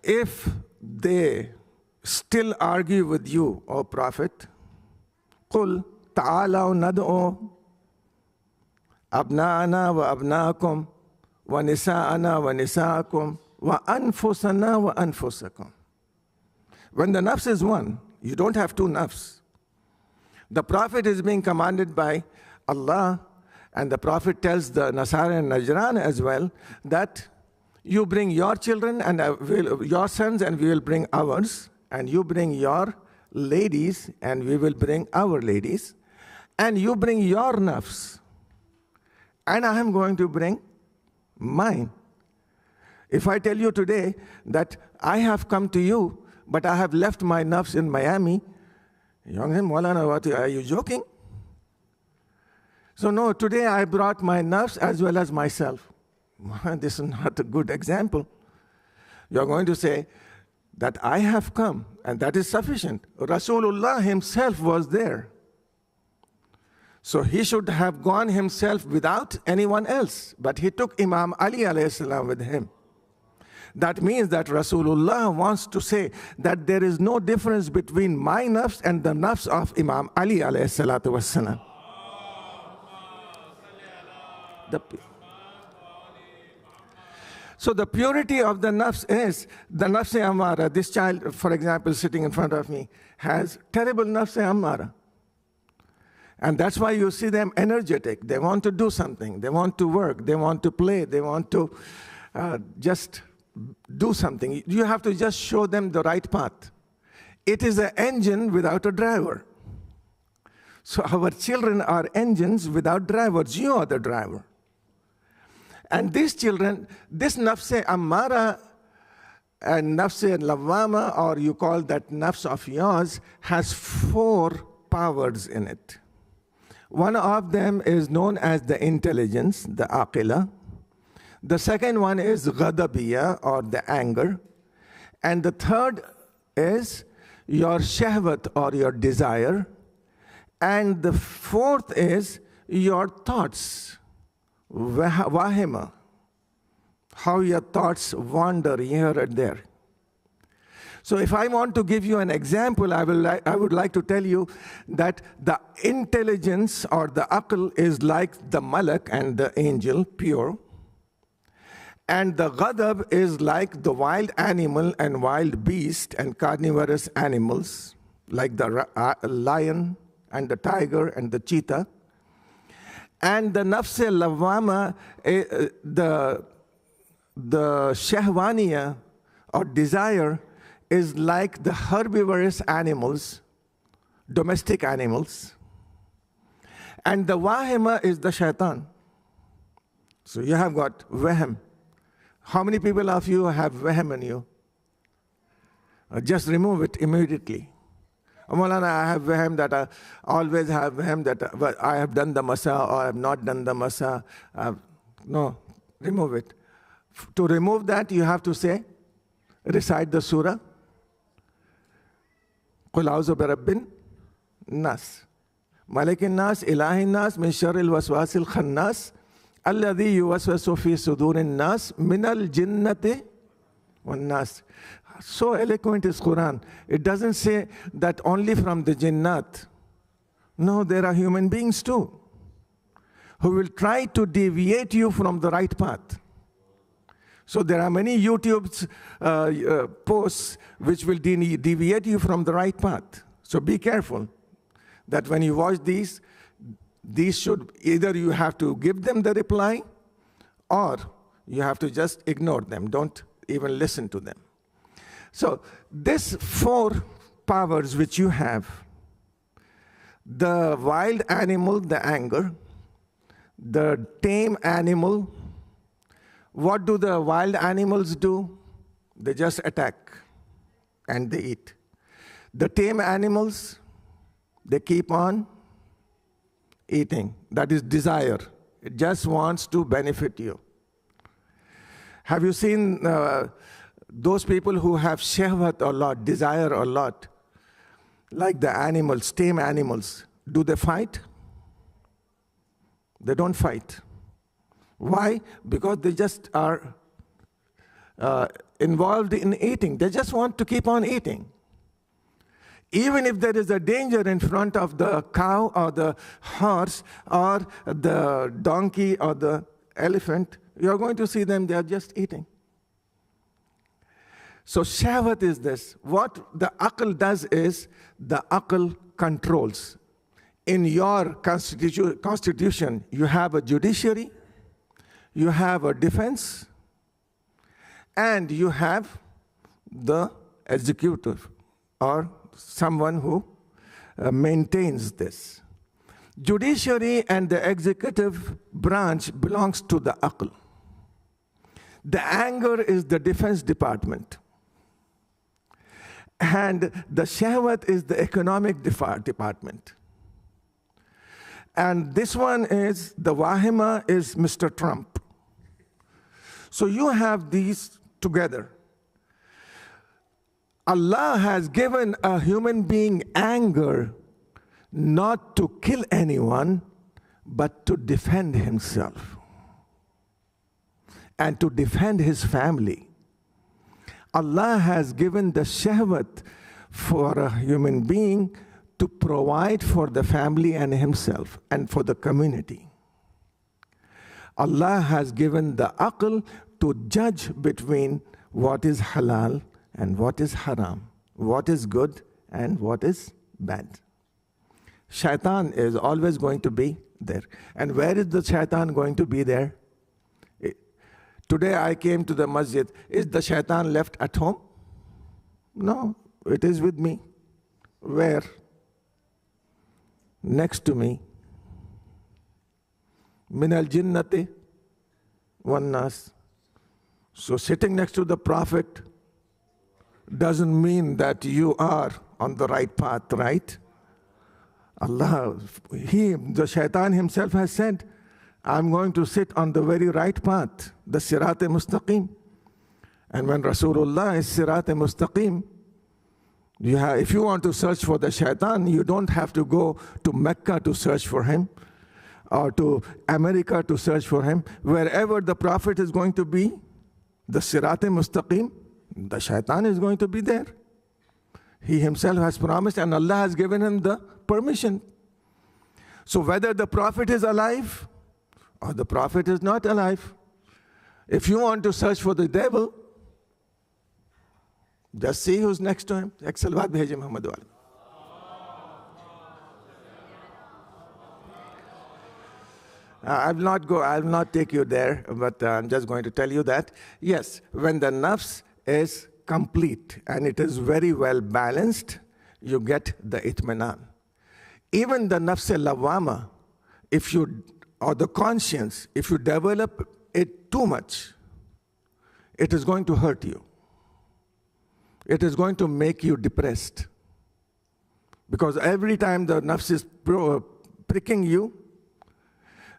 if they still argue with you, O Prophet, قُلْ تَعَالَوْا نَدْعُوا أَبْنَاءَنَا وَأَبْنَاءَكُمْ وَنِسَاءَنَا وَنِسَاءَكُمْ وَأَنفُسَنَا وَأَنفُسَكُمْ. When the nafs is one, you don't have two nafs. The Prophet is being commanded by Allah, and the Prophet tells the Nasara and Najran as well that you bring your children and your sons and we will bring ours, and you bring your ladies, and we will bring our ladies, and you bring your nafs, and I am going to bring mine. If I tell you today that I have come to you, but I have left my nafs in Miami, you're going to say, Maulana, what, are you joking? So no, today I brought my nafs as well as myself. This is not a good example. You're going to say that I have come, and that is sufficient. Rasulullah himself was there. So he should have gone himself without anyone else. But he took Imam Ali alayhi salam with him. That means that Rasulullah wants to say that there is no difference between my nafs and the nafs of Imam Ali alayhi salatu wassalam. So the purity of the nafs is, the nafs amara, this child, for example, sitting in front of me, has terrible nafs amara. And that's why you see them energetic. They want to do something. They want to work. They want to play. They want to just do something. You have to just show them the right path. It is an engine without a driver. So our children are engines without drivers. You are the driver. And these children, this nafs ammara and nafs lawwama, or you call that nafs of yours, has 4 powers in it. One of them is known as the intelligence, the aqila. The second one is ghadabiya, or the anger. And the third is your shahwat, or your desire. And the fourth is your thoughts, wahima, how your thoughts wander here and there. So if I want to give you an example, I would like to tell you that the intelligence or the aql is like the malak and the angel, pure. And the ghadab is like the wild animal and wild beast and carnivorous animals, like the lion and the tiger and the cheetah. And the nafs lawwama, the shahwaniya or desire, is like the herbivorous animals, domestic animals. And the wahima is the shaitan. So you have got wahm. How many people of you have wahm in you? Just remove it immediately. Maulana, I have wahm that I always have wahm that I have done the masa or I have not done the masa. No, remove it. To remove that, you have to say, recite the surah. قُلْ أَعُوذُ بِرَبِّ النَّاسِ مَلِكِ النَّاسِ إِلَٰهِ النَّاسِ مِنْ شَرِّ الْوَسْوَاسِ الْخَنَّاسِ الَّذِي يُوَسْوِسُ فِي صُدُورِ النَّاسِ مِنَ الْجِنَّةِ وَالنَّاسِ. So eloquent is Quran. It doesn't say that only from the jinnat. No, there are human beings too, who will try to deviate you from the right path. So there are many YouTube posts which will deviate you from the right path. So be careful that when you watch these should, either you have to give them the reply or you have to just ignore them. Don't even listen to them. So these 4 powers which you have, the wild animal, the anger, the tame animal. What do the wild animals do? They just attack and they eat. The tame animals, they keep on eating. That is desire. It just wants to benefit you. Have you seen those people who have shahwat a lot, desire a lot, like the animals, tame animals? Do they fight? They don't fight. Why? Because they just are involved in eating. They just want to keep on eating. Even if there is a danger in front of the cow or the horse or the donkey or the elephant, you're going to see them, they are just eating. So shahwat is this. What the aql does is, the aql controls. In your constitution, you have a judiciary, you have a defense, and you have the executive, or someone who maintains this. Judiciary and the executive branch belongs to the aql. The anger is the defense department. And the shahwat is the economic department. And this one is, the wahima is Mr. Trump. So you have these together. Allah has given a human being anger not to kill anyone, but to defend himself and to defend his family. Allah has given the shahwat for a human being to provide for the family and himself and for the community. Allah has given the aql to judge between what is halal and what is haram, what is good and what is bad. Shaitan is always going to be there. And where is the shaitan going to be there? Today I came to the masjid. Is the shaitan left at home? No, it is with me. Where? Next to me. Min al-jinnati wan nas. So sitting next to the Prophet doesn't mean that you are on the right path, right? Allah, the shaitan himself has said, I'm going to sit on the very right path, the Sirat-e-Mustaqim. And when Rasulullah is Sirat-e-Mustaqim, if you want to search for the shaitan, you don't have to go to Mecca to search for him, or to America to search for him. Wherever the Prophet is going to be, the Sirat-e-Mustaqim, the shaitan is going to be there. He himself has promised, and Allah has given him the permission. So whether the Prophet is alive or the Prophet is not alive, if you want to search for the devil, just see who's next to him. Salawat bheje Mohamed wale. I will not take you there, but I'm just going to tell you that, yes, when the nafs is complete and it is very well balanced, you get the itminan. Even the nafs-e-lawwama, or the conscience, if you develop it too much, it is going to hurt you. It is going to make you depressed. Because every time the nafs is pricking you,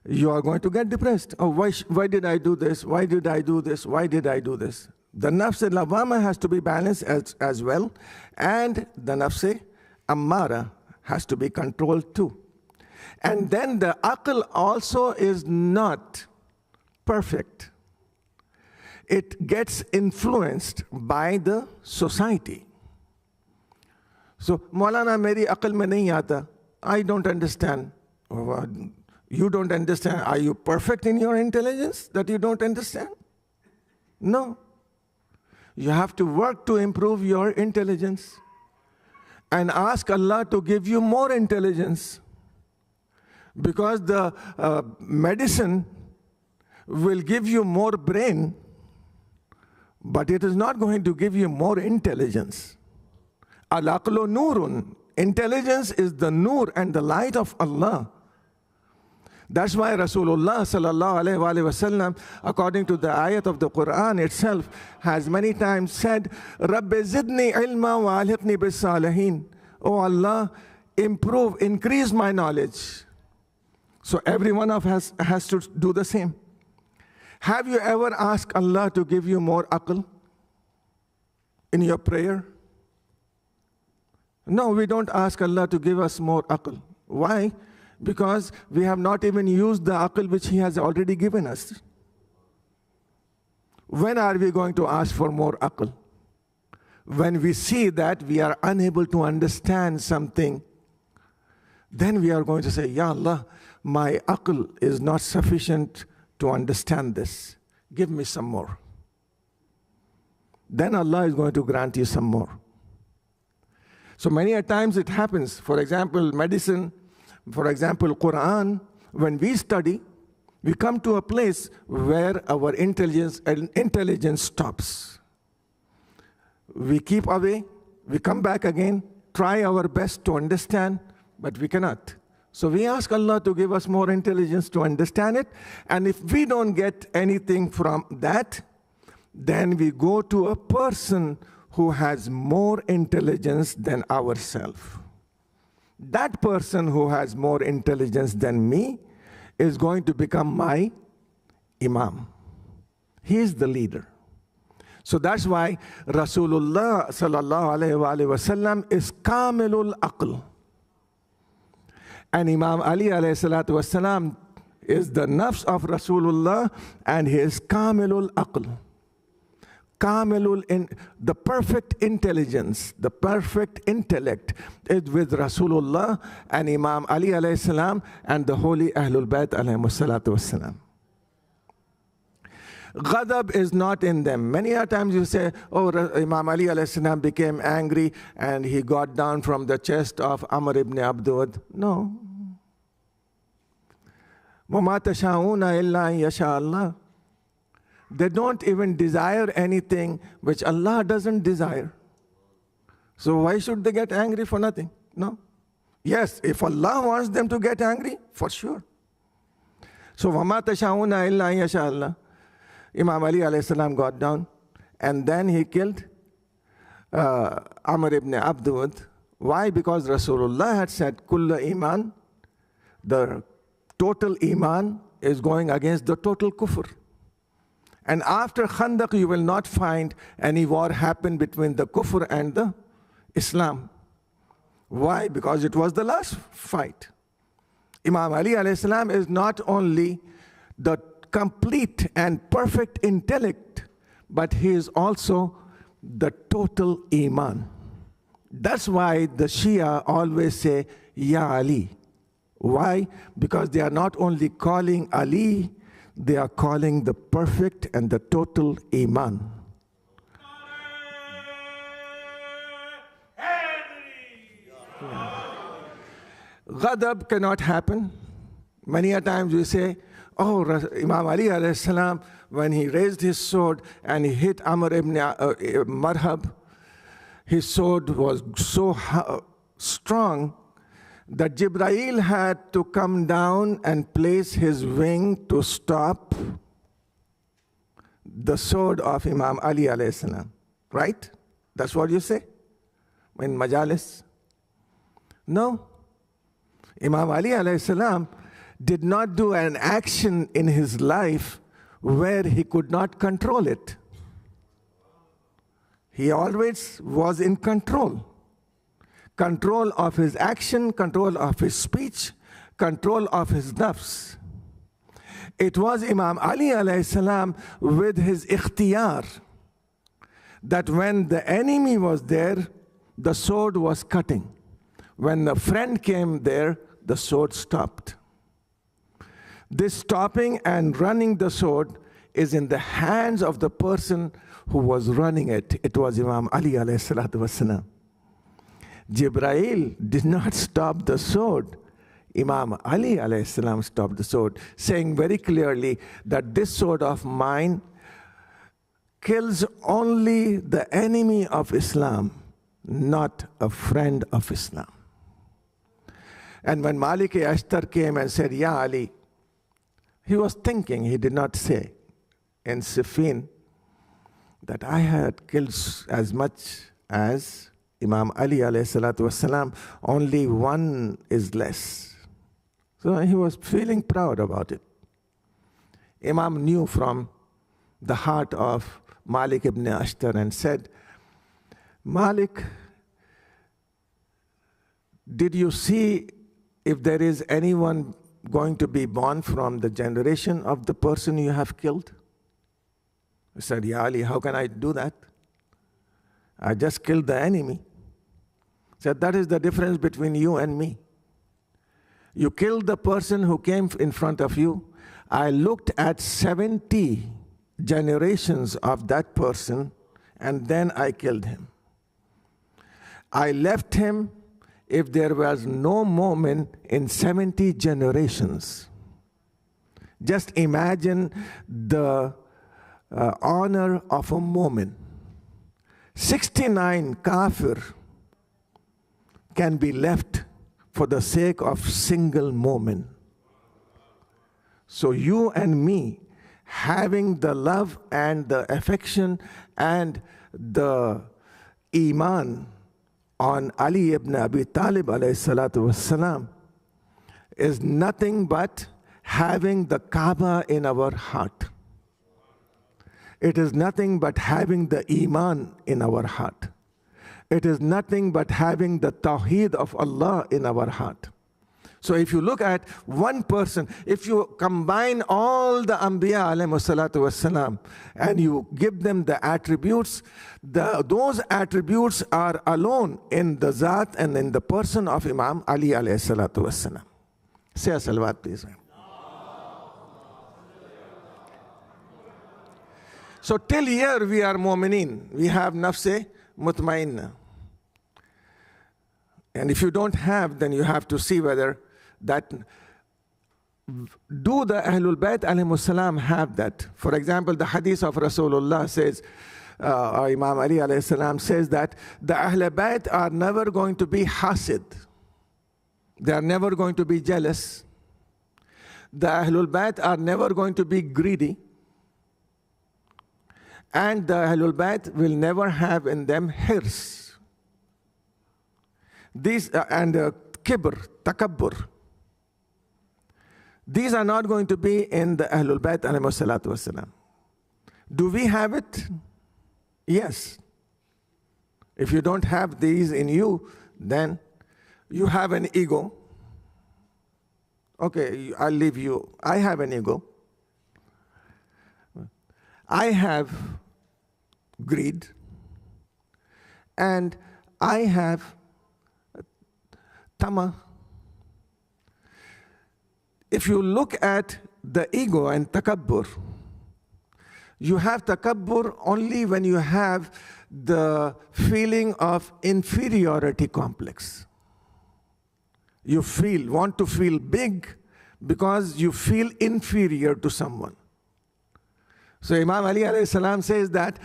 you are going to get depressed. Oh, why did I do this? Why did I do this? Why did I do this? The nafs-e-lawwama has to be balanced as well, and the nafs-e-ammara has to be controlled too. And then the aql also is not perfect. It gets influenced by the society. So, Maulana, meri aql mein nahi aata. I don't understand. You don't understand. Are you perfect in your intelligence that you don't understand? No. You have to work to improve your intelligence and ask Allah to give you more intelligence. Because the medicine will give you more brain, but it is not going to give you more intelligence. Al-aqlu nurun. Intelligence is the nur and the light of Allah. That's why Rasulullah sallallahu alayhi wa sallam, according to the ayat of the Quran itself, has many times said, Rabbi zidni ilma wa alhiqni bis salihin. Oh Allah, increase my knowledge. So every one of us has to do the same. Have you ever asked Allah to give you more aql in your prayer? No, we don't ask Allah to give us more aql. Why? Because we have not even used the aql which He has already given us. When are we going to ask for more aql? When we see that we are unable to understand something, then we are going to say, Ya Allah, my aql is not sufficient to understand this. Give me some more. Then Allah is going to grant you some more. So many a times it happens. For example, medicine, for example, Quran, when we study, we come to a place where our intelligence stops. We keep away We come back again, try our best to understand, but we cannot. So we ask Allah to give us more intelligence to understand it. And if we don't get anything from that, then we go to a person who has more intelligence than ourselves. That person who has more intelligence than me is going to become my Imam. He is the leader. So that's why Rasulullah sallallahu alayhi wa sallam is Kamilul Aql. And Imam Ali alayhi salatu wasalam is the nafs of Rasulullah, and he is Kamilul Aql. Kamilul, in the perfect intelligence, the perfect intellect is with Rasulullah and Imam Ali alayhi salam and the holy Ahlul Bayt alayhi salatu wasalam. Ghadab is not in them. Many a times you say, oh, Imam Ali alayhi salam became angry and he got down from the chest of Amr ibn Abdud. No. وَمَا تَشَاءُونَ إِلَّا أَن يَشَاءَ اللَّهُ. They don't even desire anything which Allah doesn't desire. So why should they get angry for nothing? No. Yes, if Allah wants them to get angry, for sure. So وَمَا تَشَاءُونَ إِلَّا أَن يَشَاءَ اللَّهُ. Imam Ali alayhi salam got down, and then he killed Amr ibn Abdud. Why? Because Rasulullah had said, Kulla iman, the total iman is going against the total kufr. And after Khandaq, you will not find any war happen between the kufr and the Islam. Why? Because it was the last fight. Imam Ali alayhi salam is not only the complete and perfect intellect, but he is also the total iman. That's why the Shia always say, Ya Ali. Why? Because they are not only calling Ali, they are calling the perfect and the total iman. Ghadab cannot happen. Many a times we say, oh, Imam Ali alayhi salam, when he raised his sword and he hit Amr ibn Marhab, his sword was so strong that Jibreel had to come down and place his wing to stop the sword of Imam Ali alayhi salam. Right? That's what you say in majalis? No. Imam Ali alayhi salam did not do an action in his life where he could not control it. He always was in control. Control of his action, control of his speech, control of his nafs. It was Imam Ali alayhi salam with his ikhtiyar that when the enemy was there, the sword was cutting. When a friend came there, the sword stopped. This stopping and running the sword is in the hands of the person who was running it. It was Imam Ali alayhi salatu wasalam. Jibreel did not stop the sword. Imam Ali alayhi salam stopped the sword, saying very clearly that this sword of mine kills only the enemy of Islam, not a friend of Islam. And when Malik-e-Ashtar came and said, Ya Ali, he was thinking, he did not say in Siffin that I had killed as much as Imam Ali alayhi salatu wasalam, only one is less. So he was feeling proud about it. Imam knew from the heart of Malik ibn Ashtar and said, Malik, did you see if there is anyone going to be born from the generation of the person you have killed? He said, Ya Ali, how can I do that? I just killed the enemy. He said, that is the difference between you and me. You killed the person who came in front of you. I looked at 70 generations of that person, and then I killed him. I left him if there was no MOMIN in 70 generations. Just imagine the honor of a MOMIN. 69 kafir can be left for the sake of single momin. So you and me, having the love and the affection and the iman on Ali ibn Abi Talib alayhi salatu wassalam, is nothing but having the Kaaba in our heart. It is nothing but having the iman in our heart. It is nothing but having the tawheed of Allah in our heart. So if you look at one person, if you combine all the Anbiya alayhi salatu wassalam and you give them the attributes, those attributes are alone in the Zat and in the person of Imam Ali alayhi salatu wassalam. Say a salawat, please. So till here we are mu'minin. We have nafs mutmainna. And if you don't have, then you have to see whether that, do the Ahlul Bayt alayhimus salam have that? For example, the hadith of Rasulullah says, Imam Ali alayhi salam says that the Ahlul Bayt are never going to be hasid. They are never going to be jealous. The Ahlul Bayt are never going to be greedy. And the Ahlul Bayt will never have in them hirs. These and kibr, takabbur. These are not going to be in the Ahlul Bayt alayhi salatu wasalam. Do we have it? Yes. If you don't have these in you, then you have an ego. Okay, I'll leave you. I have an ego. I have greed. And I have tama. If you look at the ego and takabbur, you have takabbur only when you have the feeling of inferiority complex. You want to feel big because you feel inferior to someone. So Imam Ali alayhi salam says that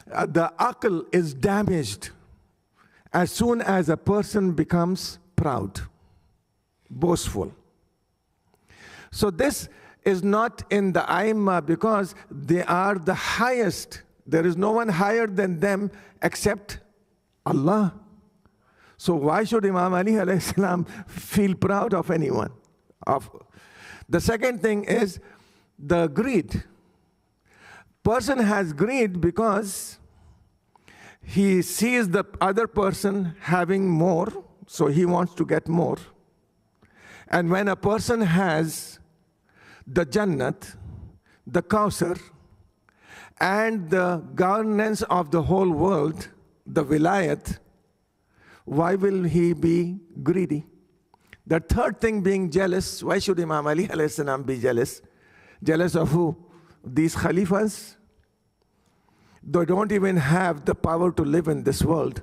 the aql is damaged as soon as a person becomes proud, boastful. So this is not in the Aimma because they are the highest. There is no one higher than them except Allah. So why should Imam Ali alayhi salam feel proud of anyone? The second thing is the greed. Person has greed because he sees the other person having more, so he wants to get more. And when a person has the Jannat, the Kausar, and the governance of the whole world, the Vilayat, why will he be greedy? The third thing, being jealous. Why should Imam Ali alayhi salam be jealous? Jealous of who? These Khalifas. They don't even have the power to live in this world.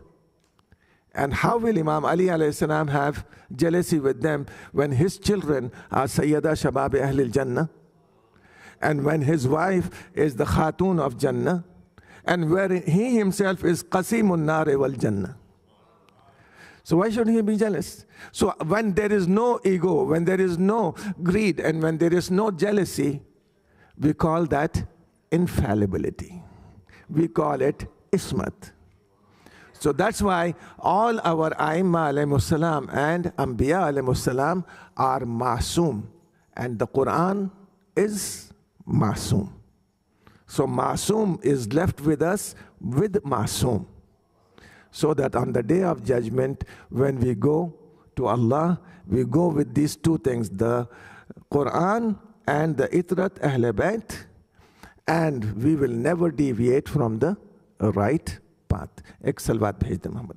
And how will Imam Ali alayhi salam have jealousy with them when his children are Sayyada Shabab Ahlil Jannah, and when his wife is the Khatun of Jannah, and where he himself is Qasimun Nar wal Jannah? So why should he be jealous? So when there is no ego, when there is no greed, and when there is no jealousy, we call that infallibility. We call it ismat. So that's why all our Aimma alayhimus salam and Anbiya alayhimus salam are masoom. And the Quran is masoom. So masoom is left with us with masoom. So that on the day of judgment, when we go to Allah, we go with these two things, the Quran and the Itrat Ahl Bayt, and we will never deviate from the right path. Ek salawat bhej de Mohamed.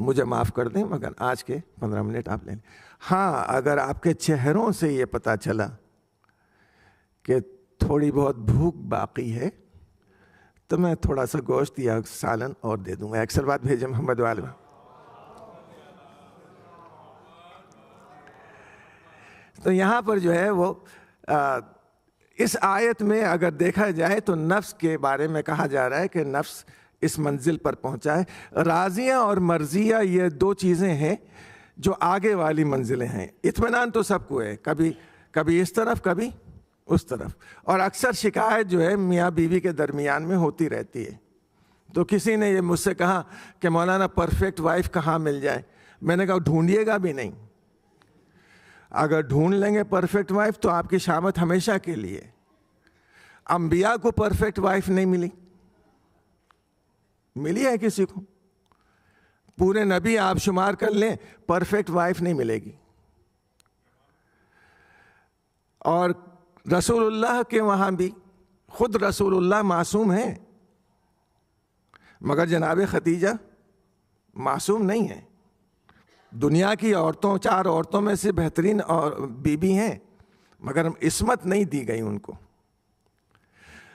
مجھے معاف کر دیں مگر آج کے 15 minute آپ لیں. ہاں اگر آپ کے چہروں سے یہ پتہ چلا کہ تھوڑی بہت بھوک باقی ہے تو میں تھوڑا سا گوشت یا سالن اور دے دوں گا. ایک سلوات بھیجیں محمد والے. تو یہاں پر جو ہے وہ اس آیت میں اگر دیکھا جائے تو نفس کے بارے میں کہا جا رہا ہے کہ نفس اس منزل پر پہنچا ہے. راضیہ اور مرضیہ یہ دو چیزیں ہیں جو آگے والی منزلیں ہیں. اطمینان تو سب کو ہے, کبھی اس طرف کبھی اس طرف, اور اکثر شکایت جو ہے میاں بیوی کے درمیان میں ہوتی رہتی ہے. تو کسی نے یہ مجھ سے کہا کہ مولانا پرفیکٹ وائف کہاں مل جائے. میں نے کہا ڈھونڈیے گا بھی نہیں. اگر ڈھونڈ لیں گے پرفیکٹ وائف تو آپ کی شامت ہمیشہ کے لیے. انبیاء کو پرفیکٹ وائف نہیں ملی, ملی ہے کسی کو؟ پورے نبی آپ شمار کر لیں, پرفیکٹ وائف نہیں ملے گی. اور رسول اللہ کے وہاں بھی خود رسول اللہ معصوم ہیں, مگر جناب خدیجہ معصوم نہیں ہیں. دنیا کی عورتوں 4 عورتوں میں سے بہترین بیوی ہیں, مگر عصمت نہیں دی گئی ان کو.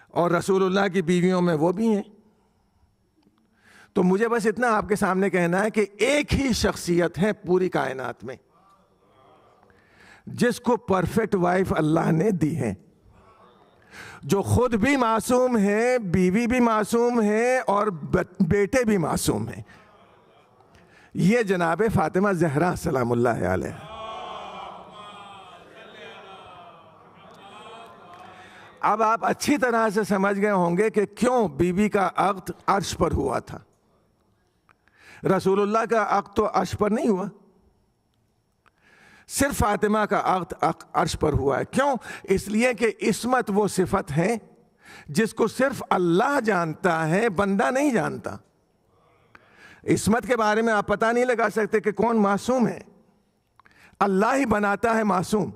اور رسول اللہ کی بیویوں میں وہ بھی ہیں. تو مجھے بس اتنا آپ کے سامنے کہنا ہے کہ ایک ہی شخصیت ہے پوری کائنات میں جس کو پرفیکٹ وائف اللہ نے دی ہے, جو خود بھی معصوم ہے, بیوی بھی معصوم ہے اور بیٹے بھی معصوم ہیں. یہ جناب فاطمہ زہرا سلام اللہ علیہ. اب آپ اچھی طرح سے سمجھ گئے ہوں گے کہ کیوں بیوی کا عقد عرش پر ہوا تھا. رسول اللہ کا عقد تو عرش پر نہیں ہوا, صرف فاطمہ کا عقد عرش پر ہوا ہے. کیوں؟ اس لیے کہ عصمت وہ صفت ہے جس کو صرف اللہ جانتا ہے, بندہ نہیں جانتا. عصمت کے بارے میں آپ پتہ نہیں لگا سکتے کہ کون معصوم ہے. اللہ ہی بناتا ہے معصوم,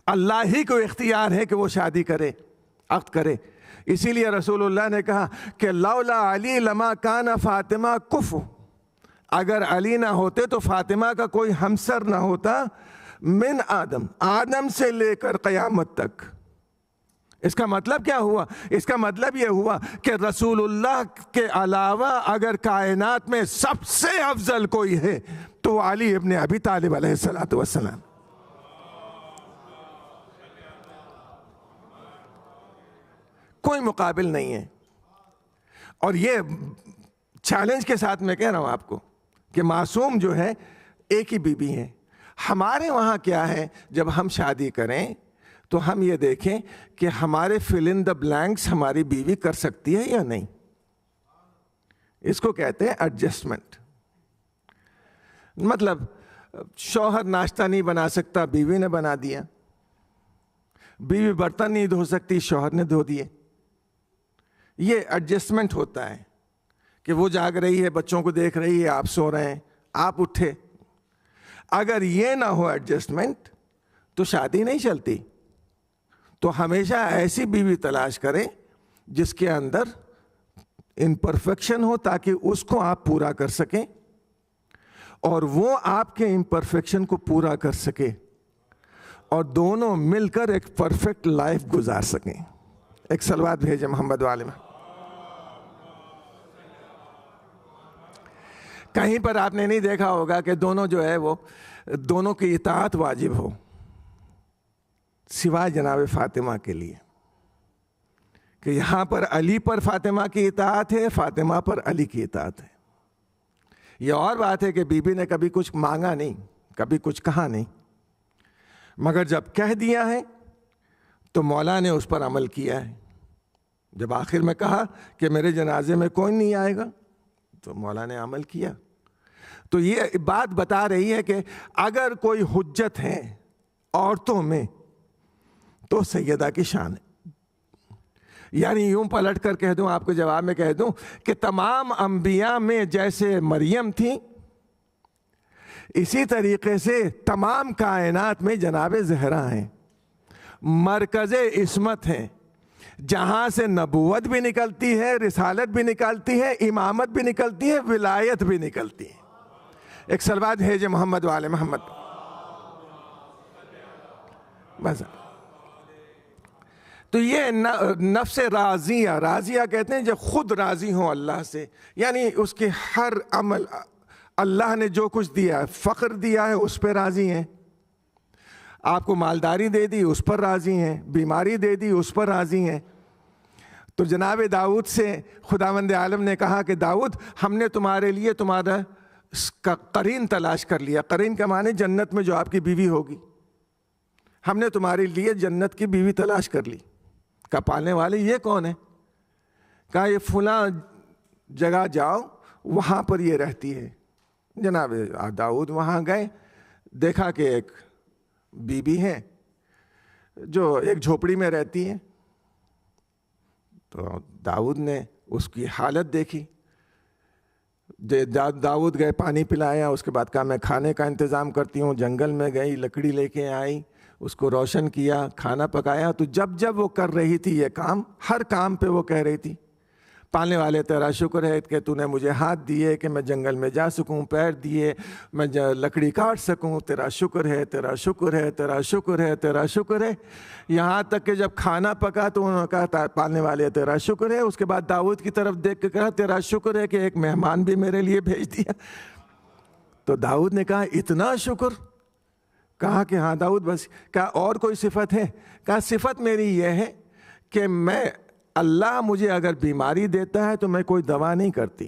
اللہ ہی کو اختیار ہے کہ وہ شادی کرے, عقد کرے. اسی لیے رسول اللہ نے کہا کہ لولا علی لما کان فاطمہ کفو, اگر علی نہ ہوتے تو فاطمہ کا کوئی ہمسر نہ ہوتا من آدم سے لے کر قیامت تک. اس کا مطلب کیا ہوا؟ اس کا مطلب یہ ہوا کہ رسول اللہ کے علاوہ اگر کائنات میں سب سے افضل کوئی ہے تو علی ابن ابی طالب علیہ الصلوۃ والسلام. کوئی مقابل نہیں ہے. اور یہ چیلنج کے ساتھ میں کہہ رہا ہوں آپ کو کہ معصوم جو ہے ایک ہی بیوی ہے. ہمارے وہاں کیا ہے, جب ہم شادی کریں تو ہم یہ دیکھیں کہ ہمارے فل ان دا بلینکس ہماری بیوی کر سکتی ہے یا نہیں. اس کو کہتے ہیں ایڈجسٹمنٹ. مطلب شوہر ناشتہ نہیں بنا سکتا, بیوی نے بنا دیا. بیوی برتن نہیں دھو سکتی, شوہر نے دھو دیے. یہ ایڈجسٹمنٹ ہوتا ہے کہ وہ جاگ رہی ہے, بچوں کو دیکھ رہی ہے, آپ سو رہے ہیں, آپ اٹھے. اگر یہ نہ ہو ایڈجسٹمنٹ تو شادی نہیں چلتی. تو ہمیشہ ایسی بیوی تلاش کریں جس کے اندر امپرفیکشن ہو تاکہ اس کو آپ پورا کر سکیں اور وہ آپ کے امپرفیکشن کو پورا کر سکے اور دونوں مل کر ایک پرفیکٹ لائف گزار سکیں. ایک صلوات بھیجیں محمد والے میں. کہیں پر آپ نے نہیں دیکھا ہوگا کہ دونوں جو ہے وہ دونوں کی اطاعت واجب ہو سوائے جناب فاطمہ کے لیے, کہ یہاں پر علی پر فاطمہ کی اطاعت ہے, فاطمہ پر علی کی اطاعت ہے. یہ اور بات ہے کہ بی بی نے کبھی کچھ مانگا نہیں, کبھی کچھ کہا نہیں, مگر جب کہہ دیا ہے تو مولا نے اس پر عمل کیا ہے. جب آخر میں کہا کہ میرے جنازے میں کوئی نہیں آئے گا تو مولا نے عمل کیا. تو یہ بات بتا رہی ہے کہ اگر کوئی حجت ہے عورتوں میں تو سیدہ کی شان ہے. یعنی یوں پلٹ کر کہہ دوں, آپ کو جواب میں کہہ دوں کہ تمام انبیاء میں جیسے مریم تھی اسی طریقے سے تمام کائنات میں جناب زہرا ہیں, مرکز عصمت ہیں, جہاں سے نبوت بھی نکلتی ہے, رسالت بھی نکلتی ہے, امامت بھی نکلتی ہے, ولایت بھی نکلتی ہے. ایک صلوات بھیجے محمد والے محمد. بس. تو یہ نفس راضیہ، راضیہ کہتے ہیں جب خود راضی ہوں اللہ سے، یعنی اس کے ہر عمل اللہ نے جو کچھ دیا ہے، فقر دیا ہے اس پہ راضی ہیں، آپ کو مالداری دے دی اس پر راضی ہیں، بیماری دے دی اس پر راضی ہیں. تو جناب داؤد سے خداوند عالم نے کہا کہ داؤد ہم نے تمہارے لیے تمہارا قرین تلاش کر لیا. قرین کا معنی جنت میں جو آپ کی بیوی ہوگی، ہم نے تمہارے لیے جنت کی بیوی تلاش کر لی. کہا پالنے والے یہ کون ہے؟ کہا یہ فلاں جگہ جاؤ وہاں پر یہ رہتی ہے. جناب داؤد وہاں گئے، دیکھا کہ ایک بی بی ہے جو ایک جھوپڑی میں رہتی ہے. تو داؤد نے اس کی حالت دیکھی. داؤد گئے، پانی پلایا، اس کے بعد کہا میں کھانے کا انتظام کرتی ہوں. جنگل میں گئی، لکڑی لے کے آئی، اس کو روشن کیا، کھانا پکایا. تو جب جب وہ کر رہی تھی یہ کام، ہر کام پہ وہ کہہ رہی تھی پالنے والے تیرا شکر ہے کہ تو نے مجھے ہاتھ دیے کہ میں جنگل میں جا سکوں، پیر دیے میں لکڑی کاٹ سکوں، تیرا شکر ہے، تیرا شکر ہے، تیرا شکر ہے، تیرا شکر ہے. یہاں تک کہ جب کھانا پکا تو انہوں نے کہا پالنے والے تیرا شکر ہے. اس کے بعد داؤد کی طرف دیکھ کے کہا تیرا شکر ہے کہ ایک مہمان بھی میرے لیے بھیج دیا. تو داؤد نے کہا اتنا شکر؟ کہا کہ ہاں داؤد بس. کہا اور کوئی صفت ہے؟ کہا صفت میری یہ ہے کہ میں اللہ مجھے اگر بیماری دیتا ہے تو میں کوئی دوا نہیں کرتی.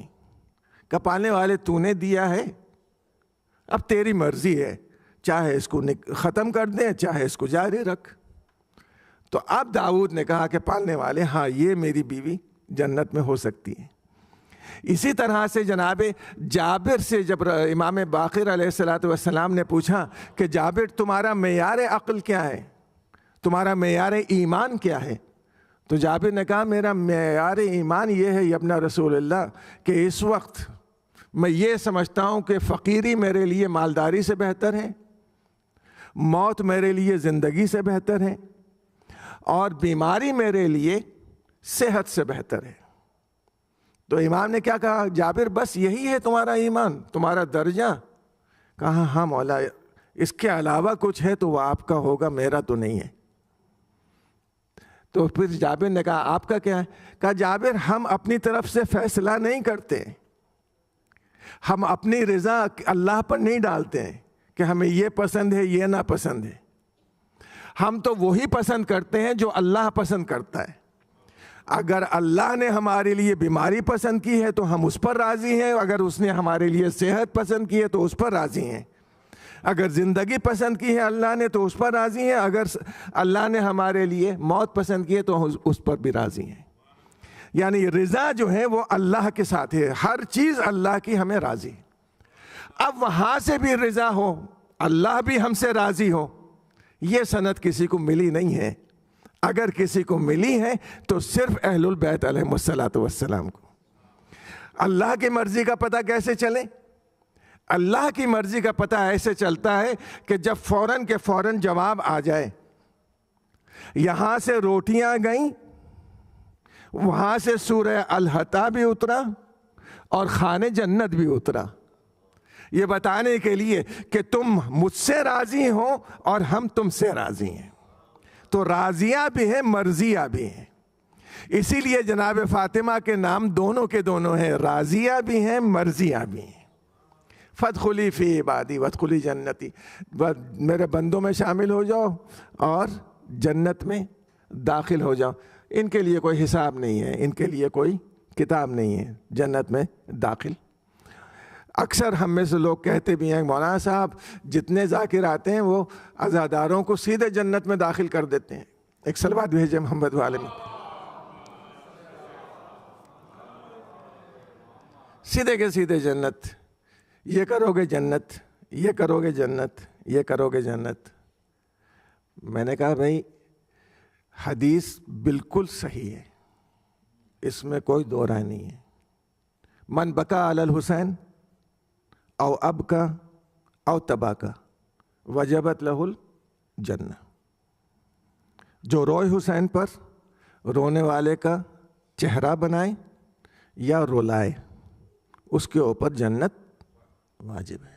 کہ پالنے والے تو نے دیا ہے، اب تیری مرضی ہے، چاہے اس کو ختم کر دیں چاہے اس کو جاری رکھ. تو اب داؤد نے کہا کہ پالنے والے ہاں یہ میری بیوی جنت میں ہو سکتی ہے. اسی طرح سے جناب جابر سے جب امام باقر علیہ السلام نے پوچھا کہ جابر تمہارا معیار عقل کیا ہے، تمہارا معیار ایمان کیا ہے؟ تو جابر نے کہا میرا معیار ایمان یہ ہے ابن رسول اللہ کہ اس وقت میں یہ سمجھتا ہوں کہ فقیری میرے لیے مالداری سے بہتر ہے، موت میرے لیے زندگی سے بہتر ہے، اور بیماری میرے لیے صحت سے بہتر ہے. تو امام نے کیا کہا جابر بس یہی ہے تمہارا ایمان، تمہارا درجہ؟ کہا ہاں مولا اس کے علاوہ کچھ ہے تو وہ آپ کا ہوگا، میرا تو نہیں ہے. تو پھر جابر نے کہا آپ کا کیا ہے؟ کہا جابر ہم اپنی طرف سے فیصلہ نہیں کرتے، ہم اپنی رضا اللہ پر نہیں ڈالتے ہیں کہ ہمیں یہ پسند ہے یہ ناپسند ہے. ہم تو وہی پسند کرتے ہیں جو اللہ پسند کرتا ہے. اگر اللہ نے ہمارے لیے بیماری پسند کی ہے تو ہم اس پر راضی ہیں، اگر اس نے ہمارے لیے صحت پسند کی ہے تو اس پر راضی ہیں، اگر زندگی پسند کی ہے اللہ نے تو اس پر راضی ہیں، اگر اللہ نے ہمارے لیے موت پسند کی ہے تو اس پر بھی راضی ہیں. یعنی رضا جو ہے وہ اللہ کے ساتھ ہے، ہر چیز اللہ کی ہمیں راضی. اب وہاں سے بھی رضا ہو، اللہ بھی ہم سے راضی ہو، یہ سند کسی کو ملی نہیں ہے. اگر کسی کو ملی ہے تو صرف اہل البیت علیہم السلام کو. اللہ کی مرضی کا پتہ کیسے چلے؟ اللہ کی مرضی کا پتہ ایسے چلتا ہے کہ جب فوراً کے فوراً جواب آ جائے. یہاں سے روٹیاں گئیں، وہاں سے سورہ الحطہ بھی اترا اور خانے جنت بھی اترا، یہ بتانے کے لیے کہ تم مجھ سے راضی ہو اور ہم تم سے راضی ہیں. تو راضیہ بھی ہیں مرضیہ بھی ہیں. اسی لیے جناب فاطمہ کے نام دونوں کے دونوں ہیں، راضیہ بھی ہیں مرضیہ بھی ہیں. فادخلی فی عبادی وادخلی جنتی، میرے بندوں میں شامل ہو جاؤ اور جنت میں داخل ہو جاؤ. ان کے لیے کوئی حساب نہیں ہے، ان کے لیے کوئی کتاب نہیں ہے، جنت میں داخل. اکثر ہم میں سے لوگ کہتے بھی ہیں مولانا صاحب جتنے ذاکر آتے ہیں وہ عزاداروں کو سیدھے جنت میں داخل کر دیتے ہیں. ایک صلوات بھیجے محمد والے میں، سیدھے کے سیدھے جنت. یہ کرو گے جنت، یہ کرو گے جنت، یہ کرو گے جنت. میں نے کہا بھائی حدیث بالکل صحیح ہے، اس میں کوئی دو رائے نہیں ہے. من بکا علی الحسین او اب کا او تبا کا وجبت لہ الجنہ. جو روئے حسین پر رونے والے کا چہرہ بنائے یا رولائے اس کے اوپر جنت واجب ہے.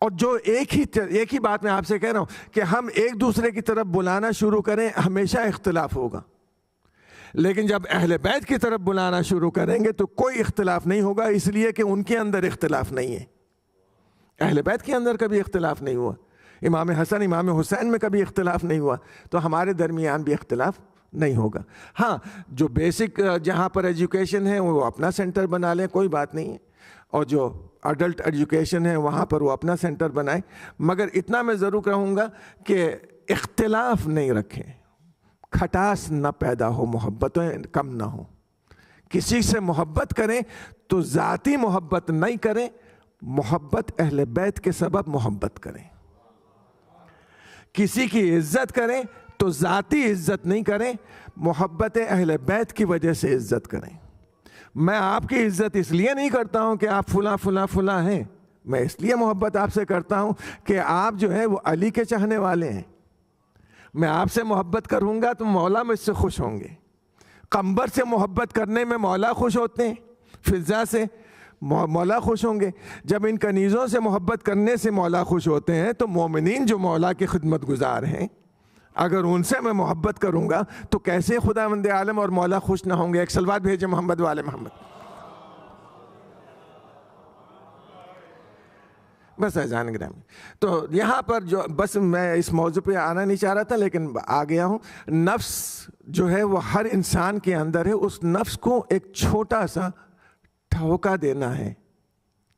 اور جو ایک ہی بات میں آپ سے کہہ رہا ہوں کہ ہم ایک دوسرے کی طرف بلانا شروع کریں ہمیشہ اختلاف ہوگا، لیکن جب اہل بیت کی طرف بلانا شروع کریں گے تو کوئی اختلاف نہیں ہوگا، اس لیے کہ ان کے اندر اختلاف نہیں ہے۔ اہل بیت کے اندر کبھی اختلاف نہیں ہوا، امام حسن امام حسین میں کبھی اختلاف نہیں ہوا، تو ہمارے درمیان بھی اختلاف نہیں ہوگا۔ ہاں جو بیسک جہاں پر ایجوکیشن ہے وہ اپنا سینٹر بنا لیں، کوئی بات نہیں ہے، اور جو اڈلٹ ایجوکیشن ہے وہاں پر وہ اپنا سینٹر بنائیں، مگر اتنا میں ضرور کہوں گا کہ اختلاف نہیں رکھیں، کھٹاس نہ پیدا ہو، محبتیں کم نہ ہوں۔ کسی سے محبت کریں تو ذاتی محبت نہیں کریں، محبت اہل بیت کے سبب محبت کریں۔ کسی کی عزت کریں تو ذاتی عزت نہیں کریں، محبت اہل بیت کی وجہ سے عزت کریں۔ میں آپ کی عزت اس لیے نہیں کرتا ہوں کہ آپ فلاں فلاں فلاں ہیں، میں اس لیے محبت آپ سے کرتا ہوں کہ آپ جو ہے وہ علی کے چاہنے والے ہیں۔ میں آپ سے محبت کروں گا تو مولا مجھ سے خوش ہوں گے۔ قمبر سے محبت کرنے میں مولا خوش ہوتے ہیں، فضا سے مولا خوش ہوں گے۔ جب ان کنیزوں سے محبت کرنے سے مولا خوش ہوتے ہیں تو مومنین جو مولا کے خدمت گزار ہیں، اگر ان سے میں محبت کروں گا تو کیسے خداوند عالم اور مولا خوش نہ ہوں گے؟ ایک صلوات بھیجے محمد والے محمد۔ بس اذان گرامی، تو یہاں پر جو بس میں اس موضوع پہ آنا نہیں چاہ رہا تھا لیکن آ گیا ہوں۔ نفس جو ہے وہ ہر انسان کے اندر ہے، اس نفس کو ایک چھوٹا سا ٹھوکا دینا ہے،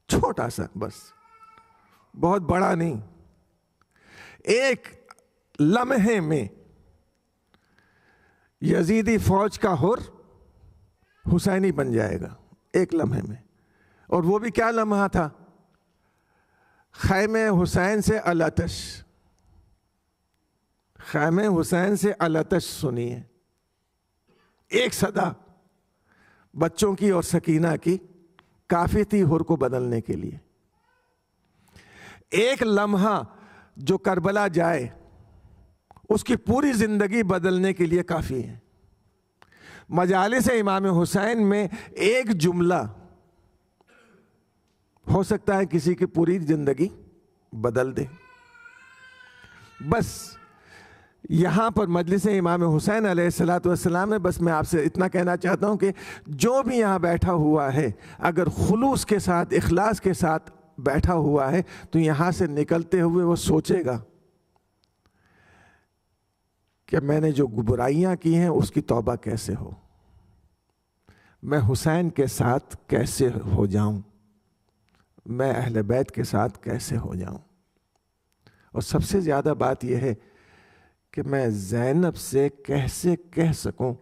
چھوٹا سا، بس بہت بڑا نہیں۔ ایک لمحے میں یزیدی فوج کا ہر حسینی بن جائے گا، ایک لمحے میں۔ اور وہ بھی کیا لمحہ تھا؟ خیمے حسین سے الاتش، خیمے حسین سے الاتش سنیے، ایک صدا بچوں کی اور سکینہ کی کافی تھی ہر کو بدلنے کے لیے۔ ایک لمحہ جو کربلا جائے اس کی پوری زندگی بدلنے کے لیے کافی ہے۔ مجالس امام حسین میں ایک جملہ ہو سکتا ہے کسی کی پوری زندگی بدل دے۔ بس یہاں پر مجلس امام حسین علیہ السلام میں بس میں آپ سے اتنا کہنا چاہتا ہوں کہ جو بھی یہاں بیٹھا ہوا ہے اگر خلوص کے ساتھ، اخلاص کے ساتھ بیٹھا ہوا ہے تو یہاں سے نکلتے ہوئے وہ سوچے گا کہ میں نے جو برائیاں کی ہیں اس کی توبہ کیسے ہو، میں حسین کے ساتھ کیسے ہو جاؤں، میں اہل بیت کے ساتھ کیسے ہو جاؤں۔ اور سب سے زیادہ بات یہ ہے کہ میں زینب سے کیسے کہہ سکوں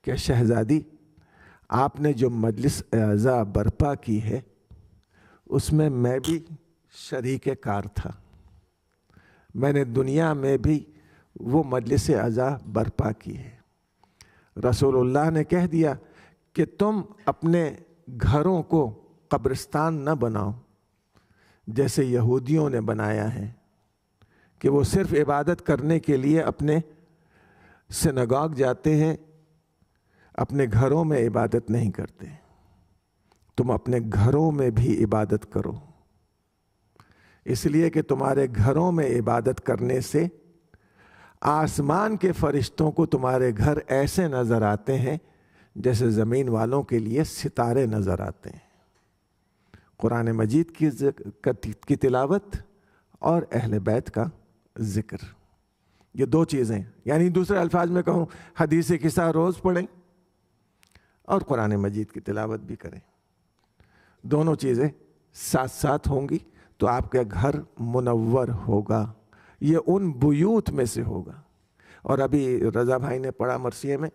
کہ شہزادی آپ نے جو مجلس اعزا برپا کی ہے اس میں بھی شریک کار تھا، میں نے دنیا میں بھی وہ مجلس اعزا برپا کی ہے۔ رسول اللہ نے کہہ دیا کہ تم اپنے گھروں کو قبرستان نہ بناؤ جیسے یہودیوں نے بنایا ہے کہ وہ صرف عبادت کرنے کے لیے اپنے سنگاگ جاتے ہیں، اپنے گھروں میں عبادت نہیں کرتے۔ تم اپنے گھروں میں بھی عبادت کرو، اس لیے کہ تمہارے گھروں میں عبادت کرنے سے آسمان کے فرشتوں کو تمہارے گھر ایسے نظر آتے ہیں جیسے زمین والوں کے لیے ستارے نظر آتے ہیں۔ قرآن مجید کی تلاوت اور اہل بیت کا ذکر، یہ دو چیزیں، یعنی دوسرے الفاظ میں کہوں حدیث قصہ روز پڑھیں اور قرآن مجید کی تلاوت بھی کریں، دونوں چیزیں ساتھ ساتھ ہوں گی تو آپ کا گھر منور ہوگا، یہ ان بیوت میں سے ہوگا۔ اور ابھی رضا بھائی نے پڑھا مرثیے میں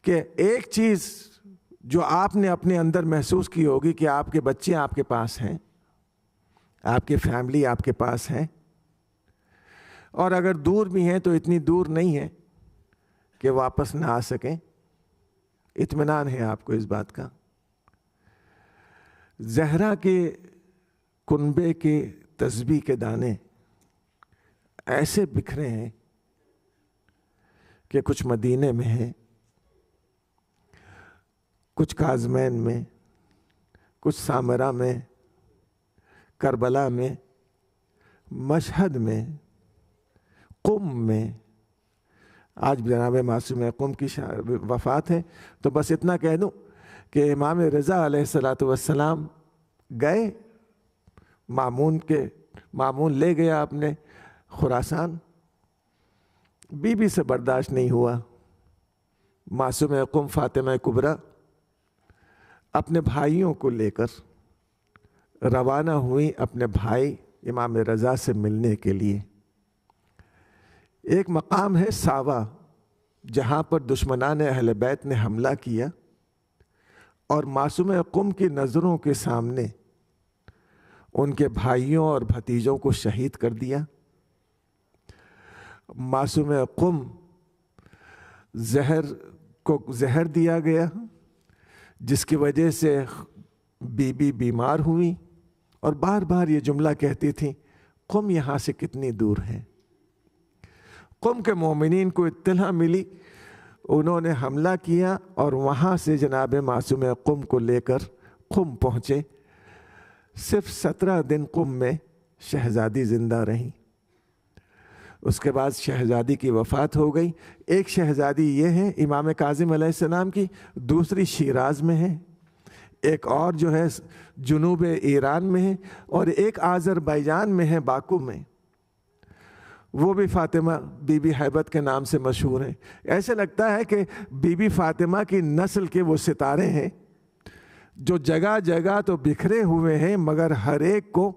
کہ ایک چیز جو آپ نے اپنے اندر محسوس کی ہوگی کہ آپ کے بچے آپ کے پاس ہیں، آپ کی فیملی آپ کے پاس ہیں، اور اگر دور بھی ہیں تو اتنی دور نہیں ہے کہ واپس نہ آ سکیں، اطمینان ہے آپ کو اس بات کا۔ زہرا کے کنبے کے تسبیح کے دانے ایسے بکھرے ہیں کہ کچھ مدینے میں ہیں، کچھ کاظمین میں، کچھ سامرا میں، کربلا میں، مشہد میں، قم میں، آج جناب معصوم قم کی وفات ہے، تو بس اتنا کہہ دوں کہ امام رضا علیہ الصلاۃ والسلام گئے، مامون لے گیا اپنے خراسان، بی بی سے برداشت نہیں ہوا، معصوم قم فاطمہ کبریٰ اپنے بھائیوں کو لے کر روانہ ہوئی اپنے بھائی امام رضا سے ملنے کے لیے۔ ایک مقام ہے ساوا، جہاں پر دشمنان اہل بیت نے حملہ کیا اور معصوم قم کی نظروں کے سامنے ان کے بھائیوں اور بھتیجوں کو شہید کر دیا۔ معصوم قم زہر دیا گیا، جس کی وجہ سے بی بی بیمار ہوئی اور بار بار یہ جملہ کہتی تھی، قم یہاں سے کتنی دور ہے۔ قم کے مومنین کو اطلاع ملی، انہوں نے حملہ کیا اور وہاں سے جناب معصوم قم کو لے کر قم پہنچے۔ صرف 17 دن قم میں شہزادی زندہ رہیں، اس کے بعد شہزادی کی وفات ہو گئی۔ ایک شہزادی یہ ہے امام کاظم علیہ السلام کی، دوسری شیراز میں ہے، ایک اور جو ہے جنوب ایران میں ہے، اور ایک آذربائیجان میں ہے، باکو میں، وہ بھی فاطمہ بی بی ہیبت کے نام سے مشہور ہے۔ ایسے لگتا ہے کہ بی بی فاطمہ کی نسل کے وہ ستارے ہیں جو جگہ جگہ تو بکھرے ہوئے ہیں مگر ہر ایک کو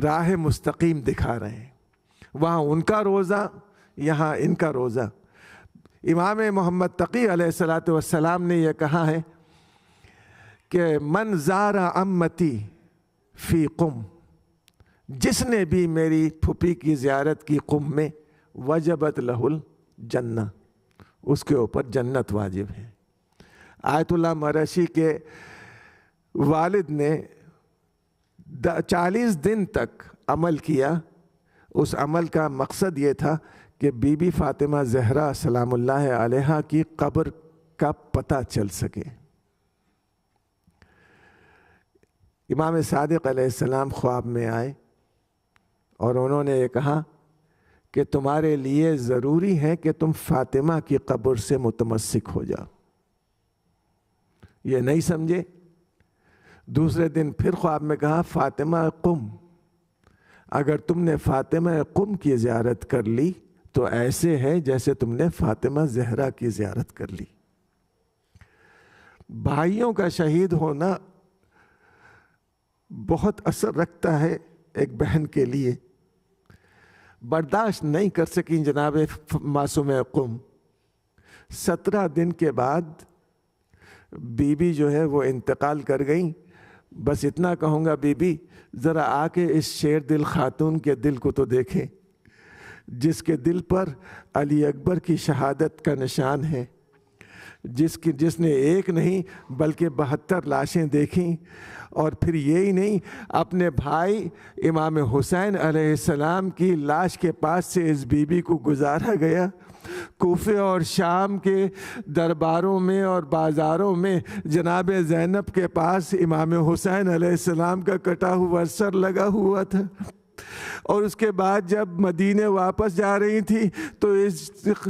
راہ مستقیم دکھا رہے ہیں۔ وہاں ان کا روزہ، یہاں ان کا روزہ۔ امام محمد تقی علیہ الصلاۃ والسلام نے یہ کہا ہے کہ من زار امتی فی قم، جس نے بھی میری پھوپھی کی زیارت کی قم میں، وجبت لہ الجنہ، اس کے اوپر جنت واجب ہے۔ آیت اللہ مرشی کے والد نے 40 دن تک عمل کیا، اس عمل کا مقصد یہ تھا کہ بی بی فاطمہ زہرا سلام اللہ علیہا کی قبر کا پتہ چل سکے۔ امام صادق علیہ السلام خواب میں آئے اور انہوں نے یہ کہا کہ تمہارے لیے ضروری ہے کہ تم فاطمہ کی قبر سے متمسک ہو جاؤ۔ یہ نہیں سمجھے، دوسرے دن پھر خواب میں کہا فاطمہ قم، اگر تم نے فاطمہ قم کی زیارت کر لی تو ایسے ہے جیسے تم نے فاطمہ زہرا کی زیارت کر لی۔ بھائیوں کا شہید ہونا بہت اثر رکھتا ہے ایک بہن کے لیے۔ برداشت نہیں کر سکیں جناب معصوم قم۔ 17 دن کے بعد بی بی جو ہے وہ انتقال کر گئیں۔ بس اتنا کہوں گا، بی بی ذرا آ کے اس شیر دل خاتون کے دل کو تو دیکھیں، جس کے دل پر علی اکبر کی شہادت کا نشان ہے، جس نے ایک نہیں بلکہ 72 لاشیں دیکھیں، اور پھر یہی نہیں، اپنے بھائی امام حسین علیہ السلام کی لاش کے پاس سے اس بی بی کو گزارا گیا۔ کوفے اور شام کے درباروں میں اور بازاروں میں جناب زینب کے پاس امام حسین علیہ السلام کا کٹا ہوا سر لگا ہوا تھا، اور اس کے بعد جب مدینے واپس جا رہی تھی تو اس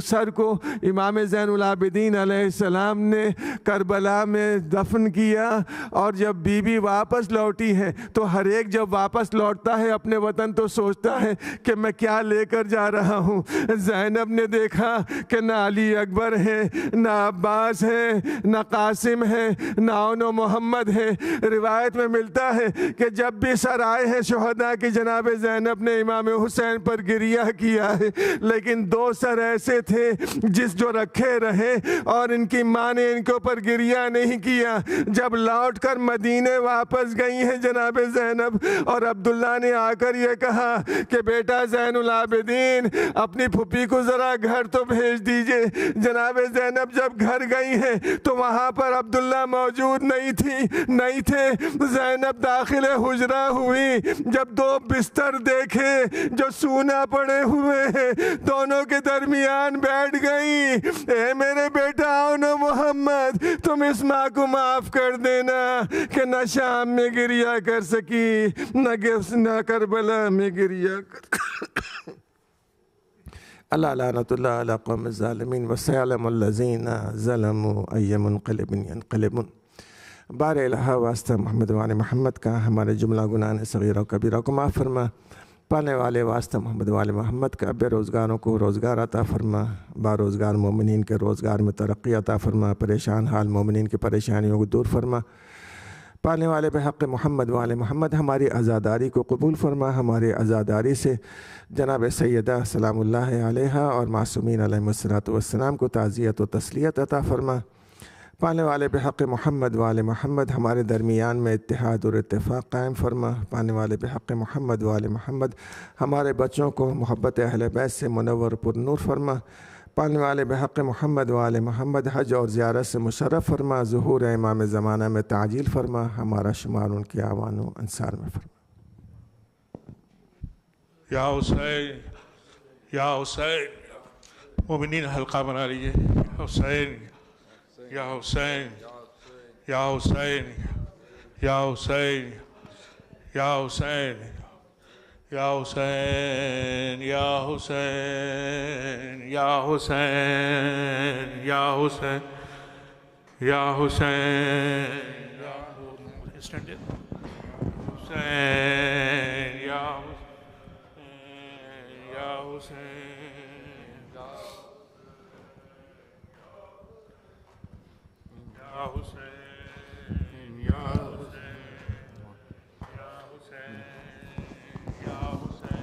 سر کو امام زین العابدین علیہ السلام نے کربلا میں دفن کیا۔ اور جب بی بی واپس لوٹی ہے تو ہر ایک جب واپس لوٹتا ہے اپنے وطن تو سوچتا ہے کہ میں کیا لے کر جا رہا ہوں۔ زینب نے دیکھا کہ نہ علی اکبر ہے، نہ عباس ہے، نہ قاسم ہے، نہ اون محمد ہے۔ روایت میں ملتا ہے کہ جب بھی سر آئے ہیں شہداء کی جناب زینب نے امام حسین پر گریہ کیا ہے، لیکن 2 سر ایسے تھے جو رکھے رہے اور ان کی ماں نے ان کے اوپر گریہ نہیں کیا۔ جب لوٹ کر مدینے واپس گئی ہیں جناب زینب، اور عبداللہ نے آ کر یہ کہا کہ بیٹا زین العابدین اپنی پھوپھی کو ذرا گھر تو بھیج دیجئے۔ جناب زینب جب گھر گئی ہیں تو وہاں پر عبداللہ موجود نہیں تھے۔ زینب داخل حجرہ ہوئی، جب 2 بستر دیکھے جو سونا پڑے ہوئے ہیں، دونوں کے درمیان بیٹھ گئی۔ اے میرے بیٹا اون محمد محمد تم اس ماں کو معاف کر دینا کہ نہ شام میں گریہ کر سکی نہ کربلا میں گریہ کر اللہ لعنت اللہ علی قوم الظالمین وسيعلم الذین ظلموا أي منقلب ينقلبون۔ بار الہ واسطہ محمد وآل محمد کا ہمارے جملہ گناہ صغیرہ و کبیرہ کو معاف فرما، پانے والے واسطہ محمد وآل محمد کا بے روزگاروں کو روزگار عطا فرما، با روزگار مومنین کے روزگار میں ترقی عطا فرما، پریشان حال مومنین کی پریشانیوں کو دور فرما، پانے والے بحق محمد وآل محمد ہماری عزاداری کو قبول فرما، ہماری عزاداری سے جناب سیدہ سلام اللہ علیہا اور معصومین علیہم السلام کو تعزیت و تسلیت عطا فرما، پانے والے بحق محمد وآل محمد ہمارے درمیان میں اتحاد اور اتفاق قائم فرما، پانے والے بحق محمد وآل محمد ہمارے بچوں کو محبت اہل بیت سے منور پر نور فرما، پانے والے بحق محمد وآل محمد حج اور زیارت سے مشرف فرما، ظہور امام زمانہ میں تعجیل فرما، ہمارا شمار ان کے اعوان و انصار میں فرما۔ یا حسین یا حسین، مومنین حلقہ بنا لیجئے، حسین یا حسین یا حسین یا حسین یا حسین یا حسین یا حسین یا حسین یا حسین یا حسین حسین یا حسین یا حسین یا حسین یا حسین یا حسین